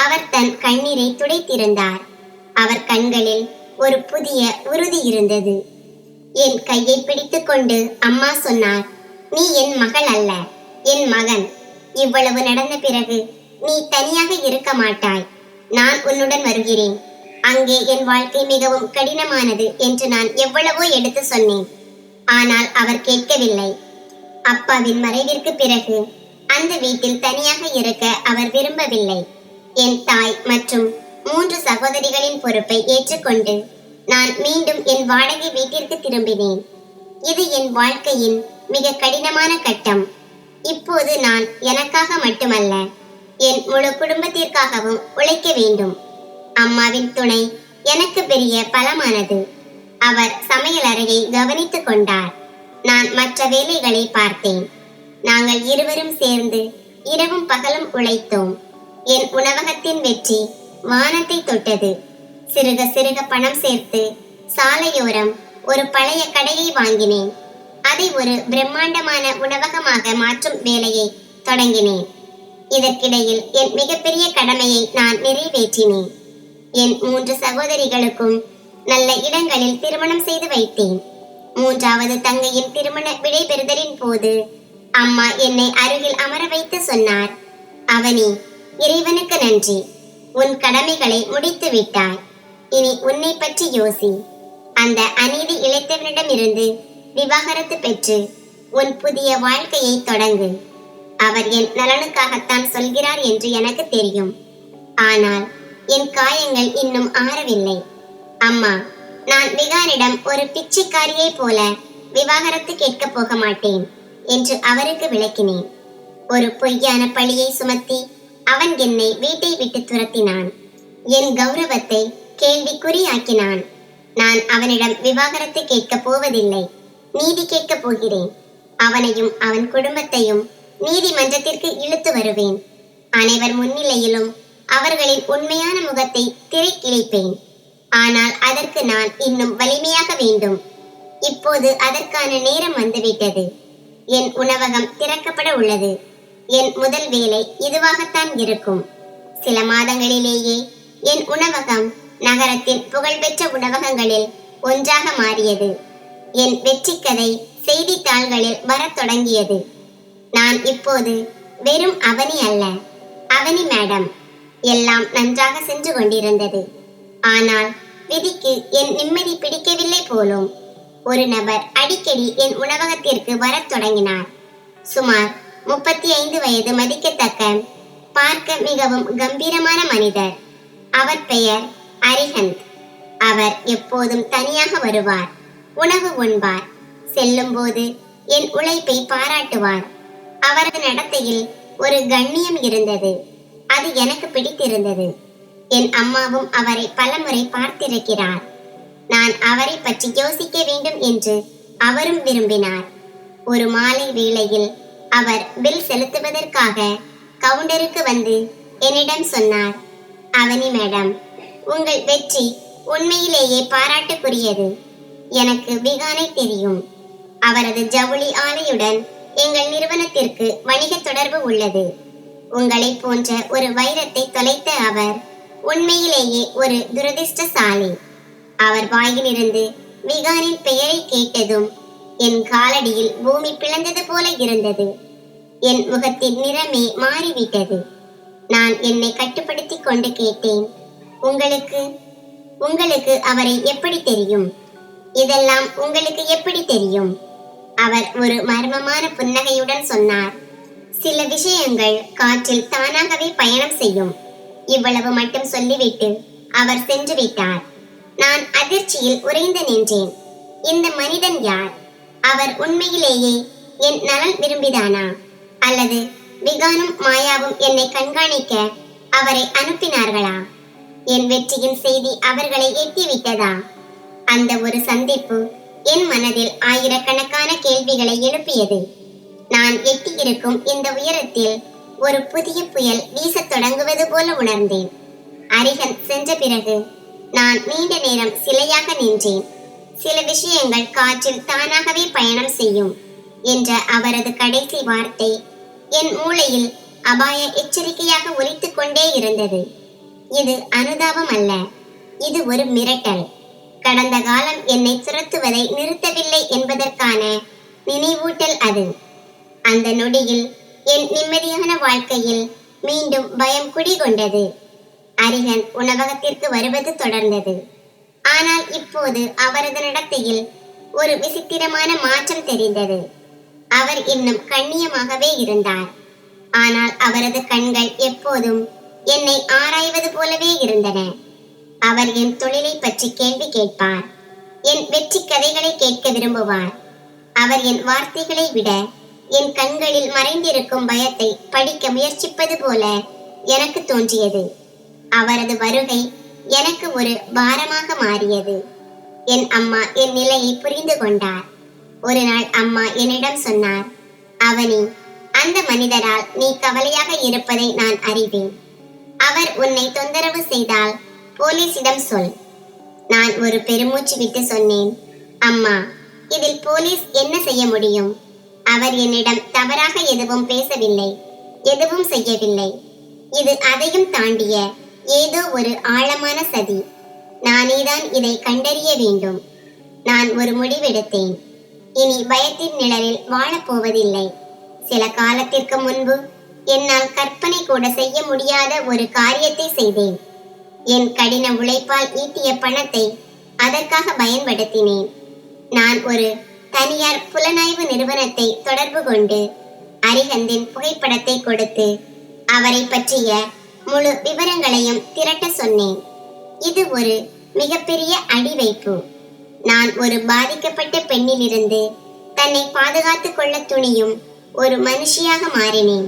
அவர் தன் கண்ணீரை துடைத்திருந்தார். அவர் கண்களில் ஒரு புதிய உறுதி இருந்தது. என் கையை பிடித்துக் கொண்டு அம்மா சொன்னார், நீ என் மகள் அல்ல, என் மகன். இவ்வளவு நடந்த பிறகு நீ தனியாக இருக்க மாட்டாய். நான் உன்னுடன் வருகிறேன். அங்கே என் வாழ்க்கை மிகவும் கடினமானது என்று நான் எவ்வளவோ எடுத்து சொன்னேன். ஆனால் அவர் கேட்கவில்லை. அப்பாவின் மறைவிற்கு பிறகு அந்த வீட்டில் தனியாக இருக்க அவர் விரும்பவில்லை. என் தாய் மற்றும் 3 சகோதரிகளின் பொறுப்பை ஏற்றுக்கொண்டு நான் மீண்டும் என் வாடகை வீட்டிற்கு திரும்பினேன். இது என் வாழ்க்கையின் மிக கடினமான கட்டம். இப்போது நான் எனக்காக மட்டுமல்ல, என் முழு குடும்பத்திற்காகவும் உழைக்க வேண்டும். அம்மாவின் துணை எனக்கு பெரிய பலமானது. அவர் சமையல் அறையை கவனித்துக் கொண்டார். நான் மற்ற வேலைகளை பார்த்தேன். நாங்கள் இருவரும் சேர்ந்து இரவும் பகலும் உழைத்தோம். என் உணவகத்தின் வெற்றி வானத்தை தொட்டது. சிறுக சிறுக பணம் சேர்த்து சாலையோரம் ஒரு பழைய கடையை வாங்கினேன். அதை ஒரு பிரம்மாண்டமான உணவகமாக மாற்றும் வேலையை தொடங்கினேன். இதற்கிடையில் என் மிகப்பெரிய கடமையை நான் நிறைவேற்றினேன். என் 3 சகோதரிகளுக்கும் நல்ல இடங்களில் திருமணம் செய்து வைத்தேன். 3வது தங்கையின் திருமண விடைபெறுதலின் போது அம்மா என்னை அருகில் அமர வைத்து சொன்னார், அவனி, இறைவனுக்கு நன்றி, உன் கடமைகளை முடித்து விட்டாய். இனி உன்னை பற்றி யோசி. அந்த அநீதி இழைத்தவனிடமிருந்து விவாகரத்து பெற்று உன் புதிய வாழ்க்கையை தொடங்கு. அவர் என் நலனுக்காகத்தான் சொல்கிறார் என்று எனக்கு தெரியும். ஆனால் என் காயங்கள் இன்னும் ஆறவில்லை. அம்மா, நான் விகானிடம் ஒரு பிச்சைக்காரியை போல விவாகரத்து கேட்கப் போக மாட்டேன் என்று அவருக்கு விளக்கினேன். ஒரு பொய்யான பழியை சுமத்தி அவன் என்னை வீட்டை விட்டு துரத்தினான். என் கௌரவத்தை கேள்விக்குறியாக்கினான். நான் அவனிடம் விவாகரத்து கேட்கப் போவதில்லை, நீதி கேட்கப் போகிறேன். அவனையும் அவன் குடும்பத்தையும் நீதிமன்றத்திற்கு இழுத்து வருவேன். அனைவர் முன்னிலையிலும் அவர்களின் உண்மையான முகத்தை திரைக்கிழிப்பேன். ஆனால் அதற்கு நான் இன்னும் வலிமையாக வேண்டும். இப்போது அதற்கான நேரம் வந்துவிட்டது. என் உணவகம் திறக்கப்பட உள்ளது. என் முதல் வேலை இதுவாகத்தான் இருக்கும். சில மாதங்களிலேயே என் உணவகம் நகரத்தின் புகழ்பெற்ற உணவகங்களில் ஒன்றாக மாறியது. என் வெற்றி கதை செய்தித்தாள்களில் வரத் தொடங்கியது. நான் இப்போது வெறும் அவனி அல்ல, அவனி மேடம். எல்லாம் நன்றாக சென்று கொண்டிருந்தது. ஆனால் விதிக்கு என் நிம்மதி பிடிக்கவில்லை போலும். ஒரு நபர் அடிக்கடி என் உணவகத்திற்கு வரத் தொடங்கினார். சுமார் 35 வயது மதிக்கத்தக்க, பார்க்க மிகவும் கம்பீரமான மனிதர். அவர் பெயர் அரிஹந்த். அவர் எப்போதும் தனியாக வருவார், உணவு உண்பார், செல்லும் போது என் உழைப்பை பாராட்டுவார். அவரது நடத்தையில் ஒரு கண்ணியம் இருந்தது. அது எனக்கு பிடித்திருந்தது. என் அம்மாவும் அவரை பலமுறை பார்த்திருக்கிறார். நான் அவரை பற்றி யோசிக்க வேண்டும் என்று அவரும் விரும்பினார். ஒரு மாலை வேளையில் அவர் பில் செலுத்துவதற்காக கவுண்டருக்கு வந்து என்னிடம் சொன்னார், அவனி மேடம், உங்கள் வெற்றி உண்மையிலேயே பாராட்டுக்குரியது. எனக்கு விகானை தெரியும். அவரது ஜவுளி ஆலையுடன் எங்கள் நிறுவனத்திற்கு வணிக தொடர்பு உள்ளது. உங்களை போன்ற ஒரு வைரத்தை தொலைத்த அவர் உண்மையிலேயே ஒரு துரதிர்ஷ்டசாலி. அவர் வாயிலிருந்து விகானின் பெயரை கேட்டதும் என் காலடியில் பூமி பிளந்தது போல இருந்தது. என் முகத்தின் நிறமே மாறிவிட்டது. நான் என்னை கட்டுப்படுத்தி கொண்டு கேட்டேன், உங்களுக்கு அவரை எப்படி தெரியும்? இதெல்லாம் உங்களுக்கு எப்படி தெரியும்? அவர் ஒரு மர்மமான புன்னகையுடன் சொன்னார், சில விஷயங்கள் காற்றில் தானாகவே பயணம் செய்யும். இவ்வளவு மட்டும் சொல்லிவிட்டு அவர் சென்று விட்டார். நான் அதிர்ச்சியில் உறைந்து நின்றேன். இந்த மனிதன் யார்? அவர் உண்மையிலேயே என் நலன் விரும்பிதானா? அல்லது விகானும் மாயாவும் என்னை கண்காணிக்க அவரை அனுப்பினார்களா? என் வெற்றியின் செய்தி அவர்களை எட்டிவிட்டதா? அந்த ஒரு சந்திப்பு என் மனதில் ஆயிரக்கணக்கான கேள்விகளை எழுப்பியது. நான் எட்டியிருக்கும் இந்த உயரத்தில் ஒரு புதிய புயல் வீசத் தொடங்குவது போல உணர்ந்தேன். அரிஹன் சென்ற பிறகு நான் நீண்ட நேரம் சிலையாக நின்றேன். சில விஷயங்கள் காற்றில் தானாகவே பயணம் செய்யும் என்ற அவரது கடைசி வார்த்தை என் மூளையில் அபாய எச்சரிக்கையாக ஒலித்துக் கொண்டே இருந்தது. இது அனுதாபம் அல்ல, இது ஒரு மிரட்டல். கடந்த காலம் என்னை துரத்துவதை நிறுத்தவில்லை என்பதற்கான நினைவூட்டல் அது. அந்த நொடியில் என் நிம்மதியான வாழ்க்கையில் மீண்டும் பயம் குடிகொண்டது. அரிஹன் உணவகத்திற்கு வருவது தொடர்ந்தது. ஆனால் இப்போது அவரது நடத்தையில் ஒரு விசித்திரமான மாற்றம் தெரிந்தது. அவர் இன்னும் கண்ணியமாகவே இருந்தார். ஆனால் அவரது கண்கள் எப்போதும் என்னை ஆராய்வது போலவே இருந்தன. அவர் என் தொழிலை பற்றி கேள்வி கேட்பார். என் வெற்றி கதைகளை கேட்க விரும்புவார். அவர் என் வார்த்தைகளை விட என் கண்களில் மறைந்திருக்கும் பயத்தை படிக்க முயற்சிப்பது போல எனக்கு தோன்றியது. அவரது வருகை எனக்கு ஒரு பாரமாக மாறியது. என் அம்மா என் நிலையை புரிந்து கொண்டார். ஒரு நாள் அம்மா என்னிடம் சொன்னார், அவனி, அந்த மனிதரால் நீ கவலையாக இருப்பதை நான் அறிவேன். அவர் உன்னை தொந்தரவு செய்தால் போலீசிடம் சொல். நான் ஒரு பெருமூச்சு விட்டு சொன்னேன், அம்மா, இதில் போலீஸ் என்ன செய்ய முடியும்? அவர் என்னிடம் தவறாக எதுவும் பேசவில்லை. எதுவும் செய்யவில்லை. இது அதையும் தாண்டிய ஏதோ ஒரு ஆழமான சதி. நானேதான் இதை கண்டறிய வேண்டும். நான் ஒரு முடிவெடுத்தேன். இனி பயத்தின் நிழலில் வாழப்போவதில்லை. சில காலத்திற்கு முன்பு என்னால் கற்பனை கூட செய்ய முடியாத ஒரு காரியத்தை செய்தேன். என் கடின உழைப்பால் ஈட்டிய பணத்தை அதற்காக பயன்படுத்தினேன். நான் ஒரு தனியார் புலனாய்வு நிறுவனத்தை தொடர்பு கொண்டு அரிஹந்தின் புகைப்படத்தை கொடுத்து அவரை பற்றிய முழு விவரங்களையும் திரட்ட சொன்னேன். இது ஒரு மிகப்பெரிய அடிவைப்பு. நான் ஒரு பாதிக்கப்பட்ட பெண்ணிலிருந்து தன்னை பாதுகாத்துக் கொள்ள துணியும் ஒரு மனுஷியாக மாறினேன்.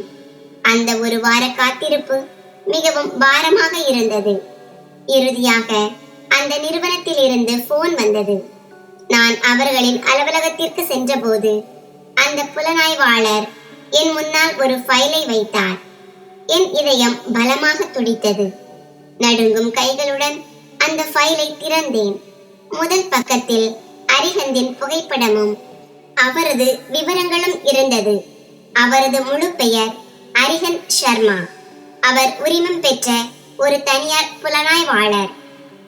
அந்த ஒரு வார காத்திருப்பு மிகவும் பாரமாக இருந்தது. இறுதியாக அந்த நிறுவனத்தில் இருந்து போன் வந்தது. நான் அவர்களின் அலுவலகத்திற்கு சென்றபோது அந்த புலனாய்வாளர் என் முன்னால் ஒரு ஃபைலை வைத்தார். என் இதயம் பலமாக துடித்தது. நடுங்கும் கைகளுடன் அந்த ஃபைலை திறந்தேன். முதல் பக்கத்தில் அரிஹந்தின் புகைப்படமும் அவரது விவரங்களும் இருந்தது. அவரது முழு பெயர் அரிஹந்த் சர்மா. அவர் உரிமம் பெற்ற ஒரு தனியார் புலனாய்வாளர்.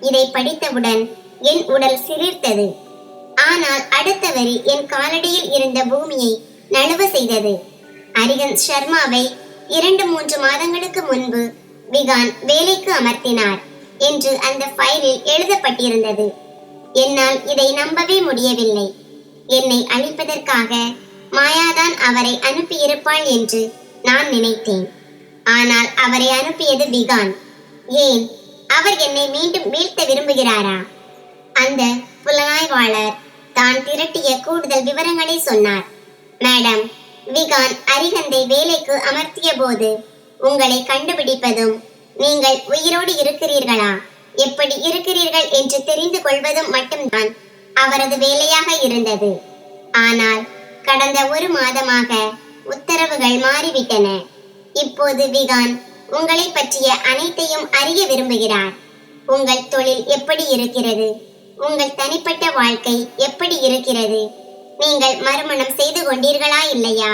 இதை படித்தவுடன் என் உடல் சிலிர்த்தது. ஆனால் அடுத்த வரி என் காலடியில் இருந்த பூமியை நழுவ செய்தது. அரிஹந்த் சர்மாவை 2-3 மாதங்களுக்கு முன்பு விகான் வேலைக்கு அமர்த்தினார் என்று அந்த ஃபைலில் எழுதப்பட்டிருந்தது. என்னால் இதை நம்பவே முடியவில்லை. என்னை அழிப்பதற்காக மாயாதான் அவரை அனுப்பியிருப்பாள் என்று நான் நினைத்தேன். ஆனால் அவரை அனுப்பியது விகான். ஏன் அவர் என்னை மீண்டும் வீழ்த்த விரும்புகிறாரா? அந்த புலனாய்வாளர் தான் திரட்டிய கூடுதல் விவரங்களை சொன்னார். மேடம், விகான் அரிஹந்தை வேலைக்கு அமர்த்திய போது உங்களை கண்டுபிடிப்பதும் நீங்கள் உயிரோடு இருக்கிறீர்களா, எப்படி இருக்கிறீர்கள் என்று தெரிந்து கொள்வதும் மட்டும்தான் அவரது வேலையாக இருந்தது. ஆனால் கடந்த 1 மாதமாக உத்தரவுகள் மாறிவிட்டன. இப்போது விகான் உங்களை பற்றிய அனைத்தையும் அறிய விரும்புகிறார். உங்கள் தொழில் எப்படி இருக்கிறது, உங்கள் தனிப்பட்ட வாழ்க்கை எப்படி இருக்கிறது, நீங்கள் மறுமணம் செய்து கொண்டீர்களா இல்லையா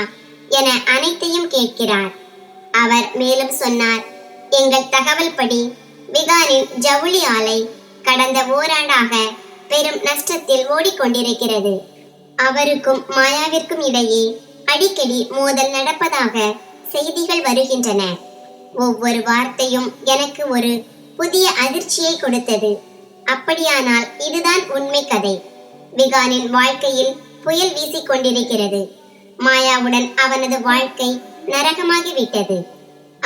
என அனைத்தையும் கேட்கிறார். அவர் மேலும் சொன்னார், எங்கள் தகவல் படி விகானின் ஜவுளி ஆலை கடந்த ஓராண்டாக பெரும் நஷ்டத்தில் ஓடிக்கொண்டிருக்கிறது. அவருக்கும் மாயாவிற்கும் இடையே அடிக்கடி மோதல் நடப்பதாக செய்திகள் வருகின்றன. ஒவ்வொரு வார்த்தையும் எனக்கு ஒரு புதிய அதிர்ச்சியை கொடுத்தது. அப்படியானால் இதுதான் உண்மை கதை. விகானின் வாழ்க்கையில் புயல் வீசிக் கொண்டிருக்கிறது. மாயாவுடன் அவனது வாழ்க்கை நரகமாகிவிட்டது.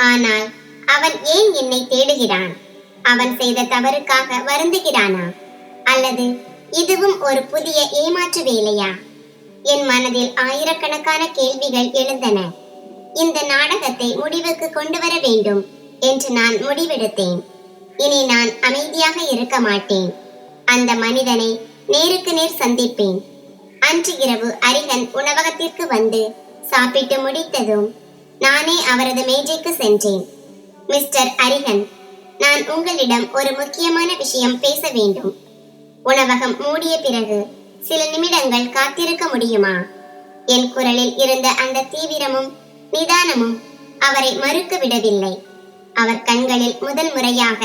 ஆனால் அவன் ஏன் என்னை தேடுகிறான்? அவன் செய்த தவறுக்காக வருந்துகிறானா? அல்லது இதுவும் ஒரு புதிய ஏமாற்று வேலையா? என் மனதில் ஆயிரக்கணக்கான கேள்விகள் எழுந்தன. இந்த நாடகத்தை முடிவுக்கு கொண்டு வர வேண்டும் என்று நான் முடிவெடுத்தேன். இனி நான் அமைதியாக இருக்க மாட்டேன். அந்த மனிதனை நேருக்கு நேர் சந்திப்பேன். அன்று இரவு அரிஹந்த் உணவகத்திற்கு வந்து சாப்பிட்டு முடித்ததும் நானே அவரது மேஜைக்கு சென்றேன். மிஸ்டர் அரிஹந்த், நான் உங்களிடம் ஒரு முக்கியமான விஷயம் பேச வேண்டும். உணவகம் மூடிய பிறகு சில நிமிடங்கள் காத்திருக்க முடியுமா? என் குரலில் இருந்த அந்த தீவிரமும் நிதானமும் அவரை மறுக்க விடவில்லை. அவர் கண்களில் முதல் முறையாக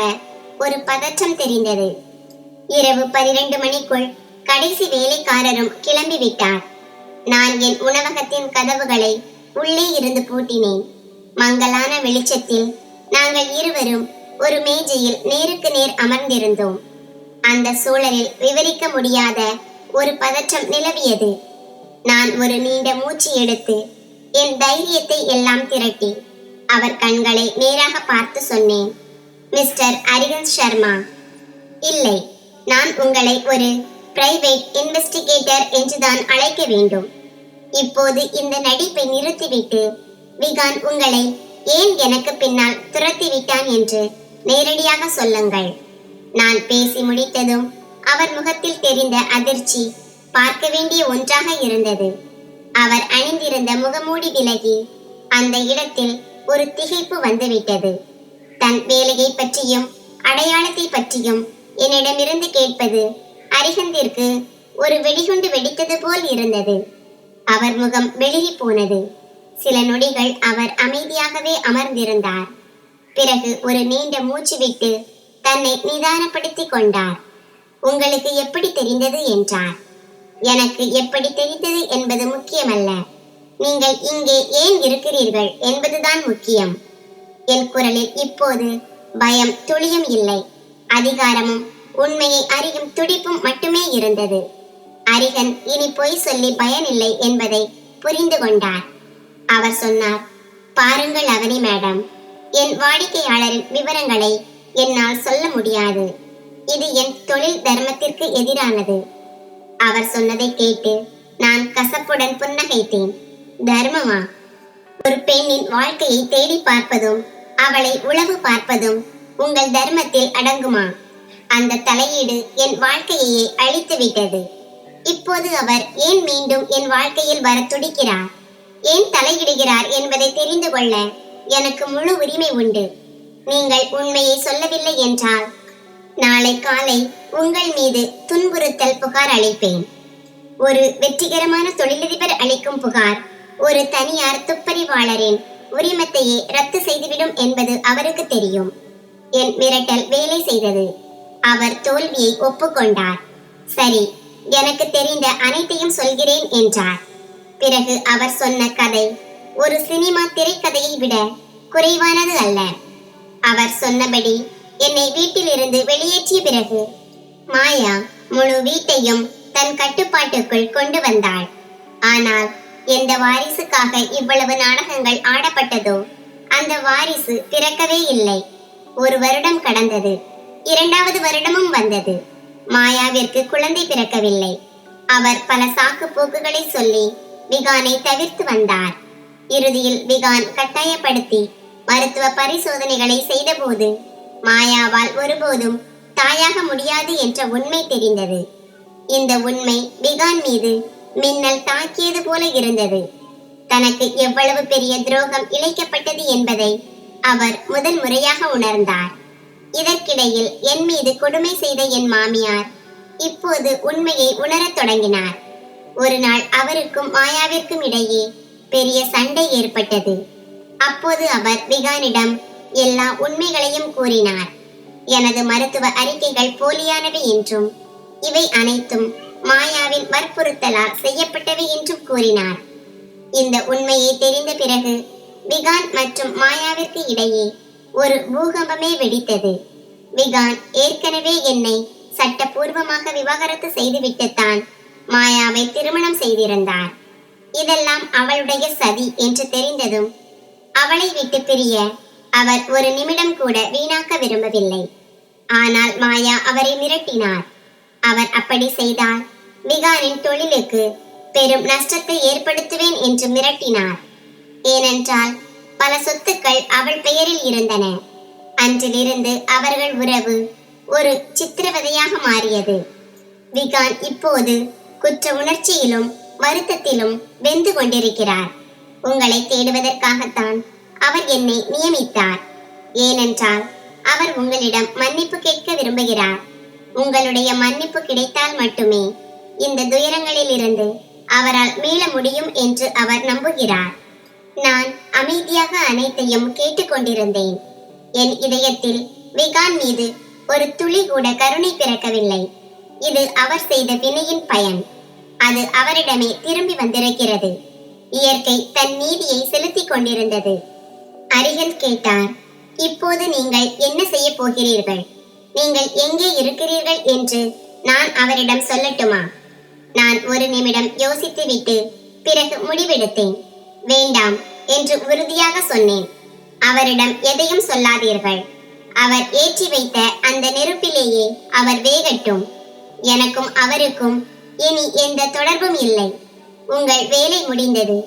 ஒரு பதற்றம் தெரிந்தது. இரவு 12 மணிக்குள் கடைசி வேலைக்காரரும் கிளம்பிவிட்டார். நான் என் உணவகத்தின் கதவுகளை உள்ளே இருந்து பூட்டினேன். மங்கலான வெளிச்சத்தில் நாங்கள் இருவரும் ஒரு மேஜையில் நேருக்கு நேர் அமர்ந்திருந்தோம். அந்த சூழலில் விவரிக்க முடியாத ஒரு பதற்றம் நிலவியது. நான் ஒரு நீண்ட மூச்சு எடுத்து என் தைரியத்தை எல்லாம் திரட்டி அவர் கண்களை நேராக பார்த்து சொன்னேன், மிஸ்டர் அரிஹந்த் சர்மா, இல்லை, நான் உங்களை ஒரு பிரைவேட் இன்வெஸ்டிகேட்டர் என்றுதான் அழைக்க வேண்டும். இப்போது இந்த நடிப்பை நிறுத்திவிட்டு விகான் உங்களை ஏன் எனக்கு பின்னால் துரத்திவிட்டான் என்று நேரடியாக சொல்லுங்கள். நான் பேசி முடித்ததும் அவர் முகத்தில் தெரிந்த அதிர்ச்சி பார்க்க வேண்டிய ஒன்றாக இருந்தது. அவர் அணிந்திருந்த முகமூடி விலகி அந்த இடத்தில் ஒரு திகைப்பு வந்துவிட்டது. தன் வேலையை பற்றியும் அடையாளத்தை பற்றியும் என்னிடமிருந்து கேட்பது அரிஹந்திற்கு ஒரு வெடிகுண்டு வெடித்தது போல் இருந்தது. அவர் முகம் வெளிரி போனது. சில நொடிகள் அவர் அமைதியாகவே அமர்ந்திருந்தார். பிறகு ஒரு நீண்ட மூச்சு விட்டு தன்னை நிதானப்படுத்திக் கொண்டார். உங்களுக்கு எப்படி தெரிந்தது என்றார். எனக்கு எப்படி தெரிந்தது என்பது முக்கியமல்ல, நீங்கள் இங்கே ஏன் இருக்கிறீர்கள் என்பதுதான் முக்கியம். என் குரலில் இப்போது பயம் துளியும் இல்லை. அதிகாரமும் உண்மையை அறியும் துடிப்பும் மட்டுமே இருந்தது. அரிகன் இனி பொய் சொல்லி பயனில்லை என்பதை புரிந்து கொண்டார். அவர் சொன்னார், பாருங்கள் அவனி மேடம், என் வாடிக்கையாளரின் விவரங்களை என்னால் சொல்ல முடியாது. இது என் தொழில் தர்மத்திற்கு எதிரானது. அவர் சொன்னதை கேட்டு நான் கசப்புடன் புன்னகைத்தேன். தர்மமா? ஒரு பெண்ணின் வாழ்க்கையை தேடி பார்ப்பதும் அவளை உளவு பார்ப்பதும் உங்கள் தர்மத்தில் அடங்குமா? அந்த தலையீடு என் வாழ்க்கையை அழித்து விட்டது. இப்போது அவர் ஏன் மீண்டும் என் வாழ்க்கையில் வர துடிக்கிறார், ஏன் தலையிடுகிறார் என்பதை தெரிந்து கொள்ள எனக்கு முழு உரிமை உண்டு. நீங்கள் உண்மையை சொல்லவில்லை என்றால் நாளை காலை உங்கள் மீது துன்புறுத்தல் புகார் அளிப்பேன். ஒரு வெற்றிகரமான தொழிலதிபர் அளிக்கும் புகார் ஒரு தனியார் துப்பறிவாளரின் உரிமத்தையே ரத்து செய்துவிடும் என்பது அவருக்கு தெரியும். என் மிரட்டல் வேலை செய்தது. அவர் தோல்வியை ஒப்புக்கொண்டார். சரி, எனக்கு தெரிந்த அனைத்தையும் சொல்கிறேன் என்றார். பிறகு அவர் சொன்ன கதை ஒரு சினிமா திரைக்கதையை விட குறைவானது அல்ல. அவர் சொன்னபடி என்னை வீட்டிலிருந்து வெளியேற்றிய பிறகு மாயா முழு வீட்டையும் தன் கட்டுப்பாட்டுக்குள் கொண்டு வந்தாள். ஆனால் எந்த வாரிசுக்காக இவ்வளவு நாடகங்கள் ஆடப்பட்டதோ அந்த வாரிசு பிறக்கவே இல்லை. 1 வருடம் கடந்தது. 2வது வருடமும் வந்தது. மாயாவிற்கு குழந்தை பிறக்கவில்லை. அவர் பல சாக்கு போக்குகளை சொல்லி விகானை தவிர்த்து வந்தார். இறுதியில் விகான் கட்டாயப்படுத்தி மருத்துவ பரிசோதனைகளை செய்தபோது மாயாவால் ஒருபோதும் தாயாக முடியாது என்ற உண்மை தெரிந்தது. இந்த உண்மை விகான் மீது மின்னல் தாக்கியது போல இருந்தது. தனக்கு எவ்வளவு பெரிய துரோகம் இழைக்கப்பட்டது என்பதை அவர் முதல் முறையாக உணர்ந்தார். இதற்கிடையில் என் மீது கொடுமை செய்த என் மாமியார் இப்போது உண்மையை உணரத் தொடங்கினார். ஒரு நாள் அவருக்கும் மாயாவிற்கும் இடையே பெரிய சண்டை ஏற்பட்டது. அப்போது அவர் விகானிடம் எல்லா உண்மைகளையும் கூறினார். எனது மருத்துவ அறிக்கைகள் போலியானவை என்றும் இவை அனைத்தும் மாயாவின் வற்புறுத்தலால் செய்யப்பட்டவை என்றும் கூறினார். இந்த உண்மையை தெரிந்த பிறகு விகான் மற்றும் மாயாவிற்கு இடையே ஒரு பூகம்பமே வெடித்தது. விகான் ஏற்கனவே என்னை சட்டபூர்வமாக விவாகரத்து செய்துவிட்டுத்தான் மாயாவை திருமணம் செய்திருந்தார். இதெல்லாம் அவளுடைய சதி என்று தெரிந்ததும் அவளை விட்டு பிரிய அவர் ஒரு நிமிடம் கூட வீணாக்க விரும்பவில்லை. ஆனால் மாயா அவரை மிரட்டினார். அவர் அப்படி செய்தால் விகானின் தொழிலுக்கு பெரும் நஷ்டத்தை ஏற்படுத்துவேன் என்று மிரட்டினார். ஏனென்றால் பல சொத்துக்கள் அவள் பெயரில் இருந்தன. அன்றிலிருந்து அவர்கள் உறவு ஒரு சித்திரவதையாக மாறியது. விகான் இப்போது குற்ற உணர்ச்சியிலும் வருத்தத்திலும் வெந்து கொண்டிருக்கிறார். உங்களை தேடுவதற்காகத்தான் அவர் என்னை நியமித்தார். ஏனென்றால் அவர் உங்களிடம் மன்னிப்பு கேட்க விரும்புகிறார். உங்களுடைய மன்னிப்பு கிடைத்தால் மட்டுமே இந்த துயரங்களில் இருந்து அவரால் மீள முடியும் என்று அவர் நம்புகிறார். நான் அமைதியாக அனைத்தையும் கேட்டுக்கொண்டிருந்தேன். என் இதயத்தில் விகான் மீது ஒரு துளி கூட கருணை பிறக்கவில்லை. இது அவர் செய்த வினையின் பயன். அது அவரிடமே திரும்பி வந்திருக்கிறது. இயற்கை தன் நீதியை செலுத்திக் கொண்டிருந்தது. அரிகன் கேட்டார், இப்போது நீங்கள் என்ன செய்ய போகிறீர்கள்? நீங்கள் எங்கே இருக்கிறீர்கள் என்று நான் அவரிடம் சொல்லட்டுமா? நான் ஒரு நிமிடம் யோசித்துவிட்டு பிறகு முடிவெடுத்தேன். வேண்டாம் என்று உறுதியாக சொன்னேன். அவரிடம் எதையும் சொல்லாதீர்கள். அவர் ஏற்றி வைத்த அந்த நெருப்பிலேயே அவர் வேகட்டும். எனக்கும் அவருக்கும் இனி எந்த தொடர்பும் இல்லை. உங்கள் வேலை முடிந்தது.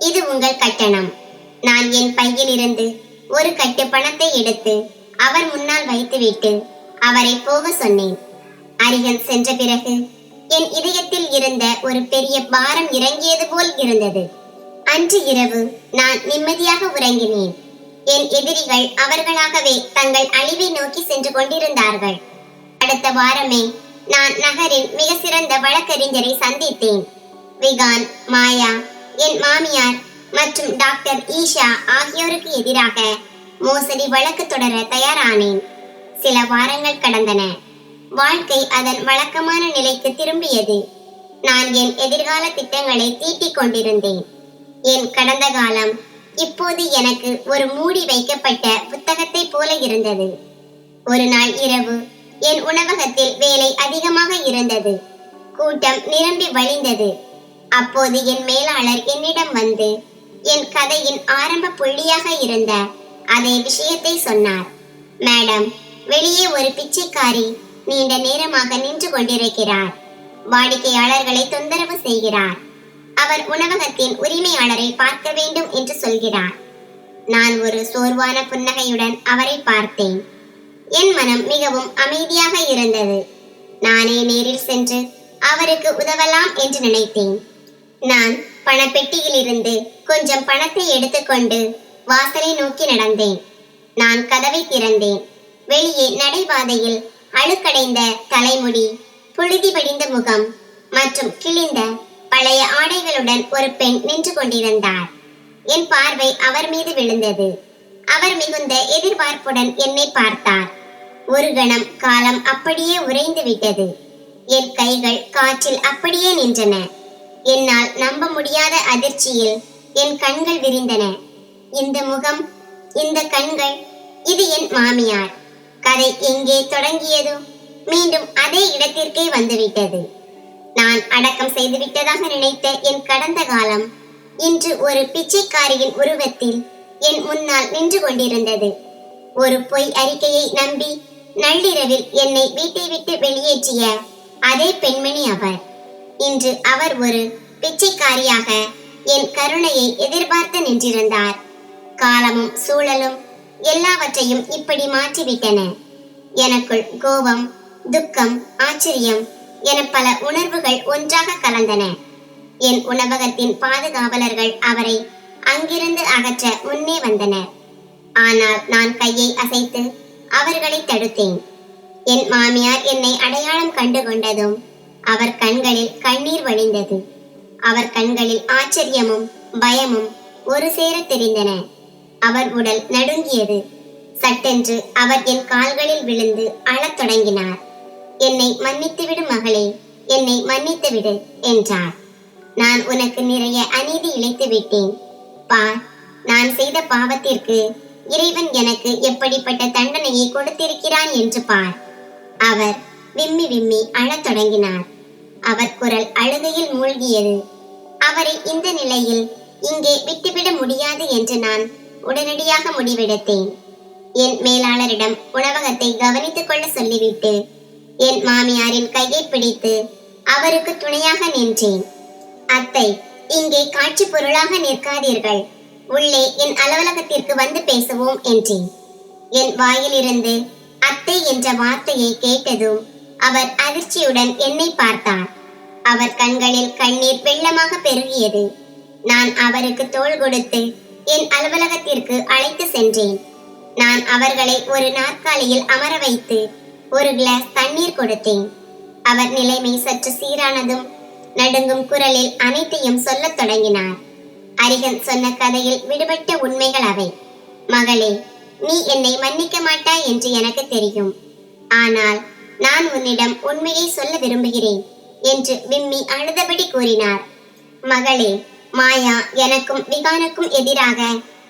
இது உங்கள் கட்டணம். நான் என் பையிலிருந்து ஒரு கட்டு பணத்தை எடுத்து அவர் முன்னால் வைத்துவிட்டு அவரை போக சொன்னேன். அரிகன் சென்ற பிறகு என் இதயத்தில் இருந்த ஒரு பெரிய பாரம் இறங்கியது போல் இருந்தது. அன்று இரவு நான் நிம்மதியாக உறங்கினேன். என் எதிரிகள் அவர்களாகவே தங்கள் அழிவை நோக்கி சென்று கொண்டிருந்தார்கள். அடுத்த வாரமே நான் நகரின் மிக சிறந்த வழக்கறிஞரை சந்தித்தேன். விகான், மாயா, என் மாமியார் மற்றும் டாக்டர் ஈஷா ஆகியோருக்கு எதிராக மோசடி வழக்கு தொடர தயாரானேன். சில வாரங்கள் கடந்தன. வாழ்க்கை அதன் வழக்கமான நிலைக்கு திரும்பியது. நான் என் எதிர்கால திட்டங்களை தீட்டிக் கொண்டிருந்தேன். என் கடந்த காலம் இப்போது எனக்கு ஒரு மூடி வைக்கப்பட்ட புத்தகத்தை போல இருந்தது. ஒரு நாள் இரவு என் உணவகத்தில் வேலை அதிகமாக இருந்தது. கூட்டம் நிரம்பி வழிந்தது. அப்போது என் மேலாளர் என்னிடம் வந்து என் கதையின் ஆரம்ப புள்ளியாக இருந்த அதே விஷயத்தை சொன்னார். மேடம், வெளியே ஒரு பிச்சைக்காரி நீண்ட நேரமாக நின்று கொண்டிருக்கிறார். வாடிக்கையாளர்களை தொந்தரவு செய்கிறார். அவர் உணவகத்தின் உரிமையாளரை பார்க்க வேண்டும் என்று சொல்கிறார். நான் ஒரு சோர்வான புன்னகையுடன் அவரை பார்த்தேன். என் மனம் மிகவும் அமைதியாக இருந்தது. நானே நேரில் சென்று அவருக்கு உதவலாம் என்று நினைத்தேன். நான் பணப்பெட்டியிலிருந்து கொஞ்சம் பணத்தை எடுத்துக்கொண்டு வாசலை நோக்கி நடந்தேன். நான் கதவை திறந்தேன். வெளியே நடைபாதையில் அழுக்கடைந்த தலைமுடி, புழுதி வடிந்த முகம் மற்றும் கிழிந்த பழைய ஆடைகளுடன் ஒரு பெண் நின்று கொண்டிருந்தார். என் பார்வை அவர் மீது விழுந்தது. அவர் மிகுந்த எதிர்பார்ப்புடன் என்னை பார்த்தார். ஒரு கணம் காலம் அப்படியே உறைந்து விட்டது. என் கைகள் காற்றில் அப்படியே நின்றன. என்னால் நம்ப முடியாத அதிர்ச்சியில் என் கண்கள் விரிந்தன. இந்த முகம், இந்த கண்கள், இது என் மாமியார். கதை எங்கே தொடங்கியதோ மீண்டும் அதே இடத்திற்கே வந்துவிட்டது. நான் அடக்கம் செய்துவிட்டதாக நினைத்த என் கடந்த காலம் இன்று ஒரு பிச்சைக்காரியின் உருவத்தில் என் முன்னால் நின்று கொண்டிருந்தது. ஒரு பொய் அறிக்கையை நம்பி நள்ளிரவில் என்னை வீட்டை விட்டு வெளியேற்றிய அதே பெண்மணி அவர். இன்று அவர் ஒரு பிச்சைக்காரியாக என் கருணையை எதிர்பார்த்து நின்றிருந்தார். காலமும் சூழலும் எல்லாவற்றையும் இப்படி மாற்றிவிட்டன. எனக்குள் கோபம், துக்கம், ஆச்சரியம் என பல உணர்வுகள் ஒன்றாக கலந்தன. என் உணவகத்தின் பாதுகாவலர்கள் அவரை அங்கிருந்து அகற்ற முன்னே வந்தனர். ஆனால் நான் கையை அசைத்து அவர்களை தடுத்தேன். என் மாமியார் என்னை அடையாளம் கண்டு கொண்டதும் அவர் கண்களில் கண்ணீர் வழிந்தது. அவர் கண்களில் ஆச்சரியமும் பயமும் ஒரு சேர தெரிந்தன. அவர் உடல் நடுங்கியது. சட்டென்று அவர் என் கால்களில் விழுந்து அழத் தொடங்கினார். என்னை மன்னித்துவிடு மகளே, என்னை மன்னித்துவிடு என்றார். நான் உனக்கு நிறைய அநீதி இழைத்து விட்டேன். பார், நான் செய்த பாவத்திற்கு இறைவன் எனக்கு எப்படிப்பட்ட தண்டனையை கொடுத்திருக்கிறான் என்று பார். அவர் விம்மி விம்மி அழத் தொடங்கினார். அவர் குரல் அழுகையில் மூழ்கியது. அவரை இந்த நிலையில் இங்கே விட்டுவிட முடியாது என்று நான் உடனடியாக முடிவெடுத்தேன். என் மேலாளரிடம் உணவகத்தை கவனித்துக் கொள்ள சொல்லிவிட்டு என் மாமியாரின் கையை பிடித்து அவருக்கு துணையாக நின்றேன். அத்தை, இங்கே காட்சி பொருளாக நிற்காதீர்கள். உள்ளே என் அலுவலகத்திற்கு வந்து பேசுவோம் என்றேன். என் வாயிலிருந்து அத்தை என்ற வார்த்தையை கேட்டதும் அவர் அதிர்ச்சியுடன் என்னை பார்த்தார். அவர் கண்களில் கண்ணீர் வெள்ளமாக பெருகியது. நான் அவருக்கு தோள் கொடுத்து என் அலுவலகத்திற்கு அழைத்து சென்றேன். நான் அவர்களை ஒரு நாற்காலியில் அமர வைத்து ஒரு கிளாஸ் தண்ணீர் கொடுத்தேன். அவர் நிலைமை சற்று சீரானதும் நடுங்கும் குரலில் அனைத்தையும் சொல்லத் தொடங்கினார். அரிகன் சொன்ன கதையில் விடுபட்ட உண்மைகள் அவை. மகளே, நீ என்னை மன்னிக்க மாட்டாய் என்று எனக்கு தெரியும். ஆனால் நான் உன்னிடம் உண்மையை சொல்ல விரும்புகிறேன் என்று விம்மி அழுதபடி கூறினார். மகளே, மாயா எனக்கும் விகானுக்கும் எதிராக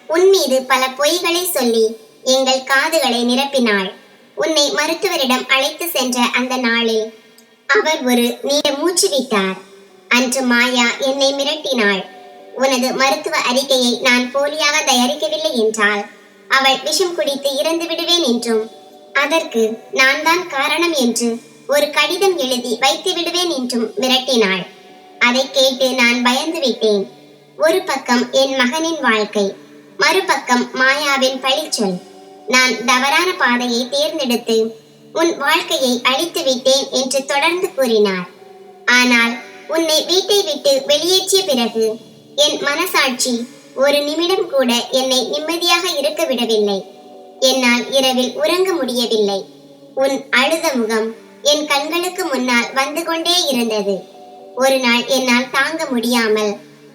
உன் மீது பல பொய்களை சொல்லி எங்கள் காதுகளை நிரப்பினாள். உன்னை மருத்துவரிடம் அழைத்து சென்ற அந்த நாளில் அவர் ஒரு நீண்ட மூச்சு விட்டார். அன்று மாயா என்னை மிரட்டினாள். உனது மருத்துவ அறிக்கையை நான் போலியாக தயாரிக்கவில்லை என்றால் அவள் விஷம் குடித்து இறந்து விடுவேன் என்றும் அதற்கு நான் தான் காரணம் என்று ஒரு கடிதம் எழுதி வைத்து விடுவேன் என்றும் மிரட்டினாள். அதை கேட்டு நான் பயந்து விட்டேன். ஒரு பக்கம் என் மகனின் வாழ்க்கை, மறுபக்கம் மாயாவின் பழிச்சொல். நான் தவறான பாதையை தேர்ந்தெடுத்து உன் வாழ்க்கையை அழித்து விட்டேன் என்று தொடர்ந்து கூறினார். ஆனால் உன்னை வீட்டை விட்டு வெளியேற்றிய பிறகு என் மனசாட்சி ஒரு நிமிடம் கூட என்னை நிம்மதியாக இருக்க விடவில்லை. என்னால் இரவில் உறங்க முடியவில்லை. உன் அழுத முகம் என் கண்களுக்கு முன்னால் வந்து கொண்டே இருந்தது. ஒரு நாள் என்னால் தாங்க முடியாமல்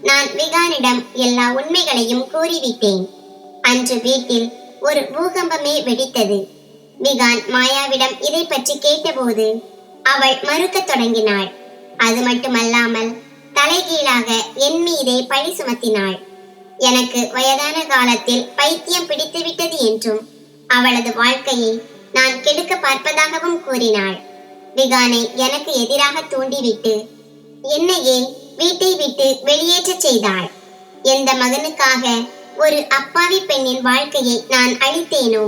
நான் விகானிடம் எல்லா உண்மைகளையும் கூறிவிட்டேன். அன்று வீட்டில் ஒரு பூகம்பமே வெடித்தது. விகான் மாயாவிடம் இதை பற்றி கேட்டபோது அவள் மறுக்கத் தொடங்கினாள். அது மட்டுமல்லாமல் தலைகீழாக என் மீதே பழி சுமத்தினாள். எனக்கு வயதான காலத்தில் பைத்தியம் பிடித்துவிட்டது என்றும் அவளது வாழ்க்கையை நான் கெடுக்க பார்ப்பதாகவும் கூறினாள். விகானை எனக்கு எதிராக தூண்டிவிட்டு என்னையே வீட்டை விட்டு வெளியேற்றச் செய்தாள். எந்த மகனுக்காக ஒரு அப்பாவி பெண்ணின் வாழ்க்கையை நான் அழித்தேனோ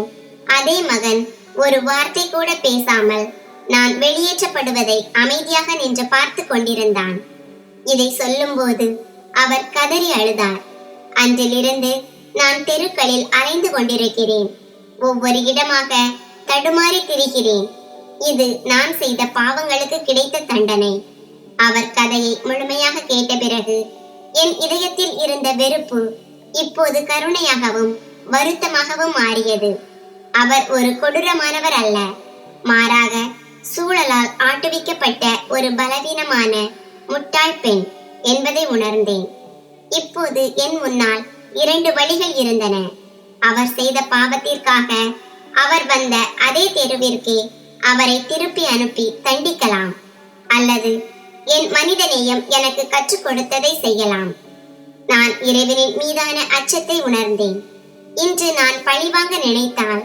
அதே மகன் ஒரு வார்த்தை கூட பேசாமல் நான் வெளியேற்றப்படுவதை அமைதியாக நின்று பார்த்து கொண்டிருந்தான். இதை சொல்லும்போது அவர் கதறி அழுதார். அன்றிலிருந்து நான் தெருக்களில் அலைந்து கொண்டிருக்கிறேன். ஒவ்வொரு இடமாக தடுமாறி திரிகிறேன். இது நான் செய்த பாவங்களுக்கு கிடைத்த தண்டனை. அவர் கதையை முழுமையாக கேட்ட பிறகு என் இதயத்தில் இருந்த வெறுப்பு இப்போது கருணையாகவும் வருத்தமாகவும் மாறியது. அவர் ஒரு கொடூரமானவர் அல்ல, மாறாக சூழலால் ஆட்டுவிக்கப்பட்ட ஒரு பலவீனமான முட்டாள் பெண் என்பதை உணர்ந்தேன். இப்போது என் முன்னால் 2 வழிகள் இருந்தன. அவர் செய்த பாவத்திற்காக அவர் வந்த அதே தெருவிற்கே அவரை திருப்பி அனுப்பி தண்டிக்கலாம், அல்லது என் மனிதநேயம் எனக்கு கற்றுக் கொடுத்ததை செய்யலாம். நான் இறைவனின் மீதான அச்சத்தை உணர்ந்தேன். இன்று நான் பழிவாங்க நினைத்தால்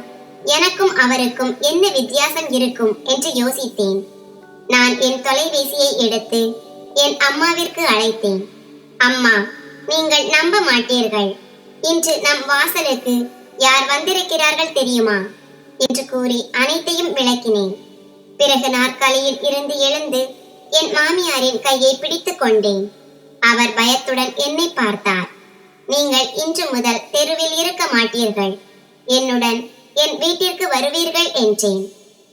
எனக்கும் அவருக்கும் என்ன வித்தியாசம் இருக்கும் என்று யோசித்தேன். நான் என் தொலைபேசியை எடுத்து என் அம்மாவிற்கு அழைத்தேன். அம்மா, நீங்கள் நம்ப மாட்டீர்கள், இன்று நம் வாசலுக்கு யார் வந்திருக்கிறார்கள் தெரியுமா என்று கூறி அனைத்தையும் விளக்கினேன். பிறகு நாற்காலியில் இருந்து எழுந்து என் மாமியாரின் கையை பிடித்துக் கொண்டேன். அவர் பயத்துடன் என்னை பார்த்தார். நீங்கள் இன்று முதல் தெருவில் இருக்க மாட்டீர்கள், என்னுடன் என் வீட்டிற்கு வருவீர்கள் என்றேன்.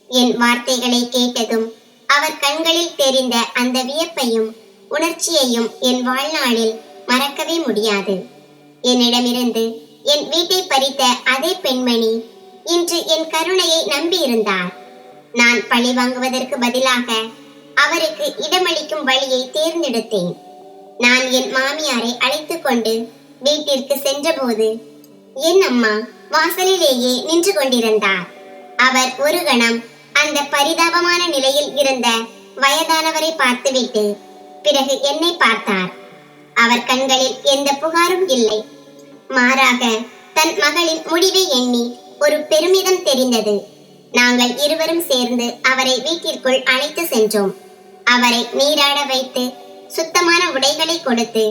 என் வார்த்தைகளை கேட்டதும் அவர் கண்களில் தெரிந்த அந்த வியப்பையும் உணர்ச்சியையும் என் வாழ்நாளில் மறக்கவே முடியாது. என்னிடமிருந்து என் வீட்டை பறித்த அதே பெண்மணி இன்று என் கருணையை நம்பியிருந்தார். நான் பழி வாங்குவதற்கு பதிலாக அவருக்கு இடமளிக்கும் வழியை தேர்ந்தெடுத்தேன். நான் என் மாமியாரை அழைத்து கொண்டு வீட்டிற்கு சென்றபோது என் அம்மா வாசலிலேயே நின்று கொண்டிருந்தார். அவர் ஒரு கணம் அந்த பரிதாபமான நிலையில் இருந்த வயதானவரை பார்த்துவிட்டு பிறகு என்னை பார்த்தார். அவர் கண்களில் எந்த புகாரும் இல்லை, மாறாக தன் மகளின் முடிவை எண்ணி ஒரு பெருமிதம் தெரிந்தது. நாங்கள் இருவரும் சேர்ந்து அவரை வீட்டிற்குள் அழைத்து சென்றோம். அவரை நீராட வைத்து சுத்தமான உடைகளை கொடுத்து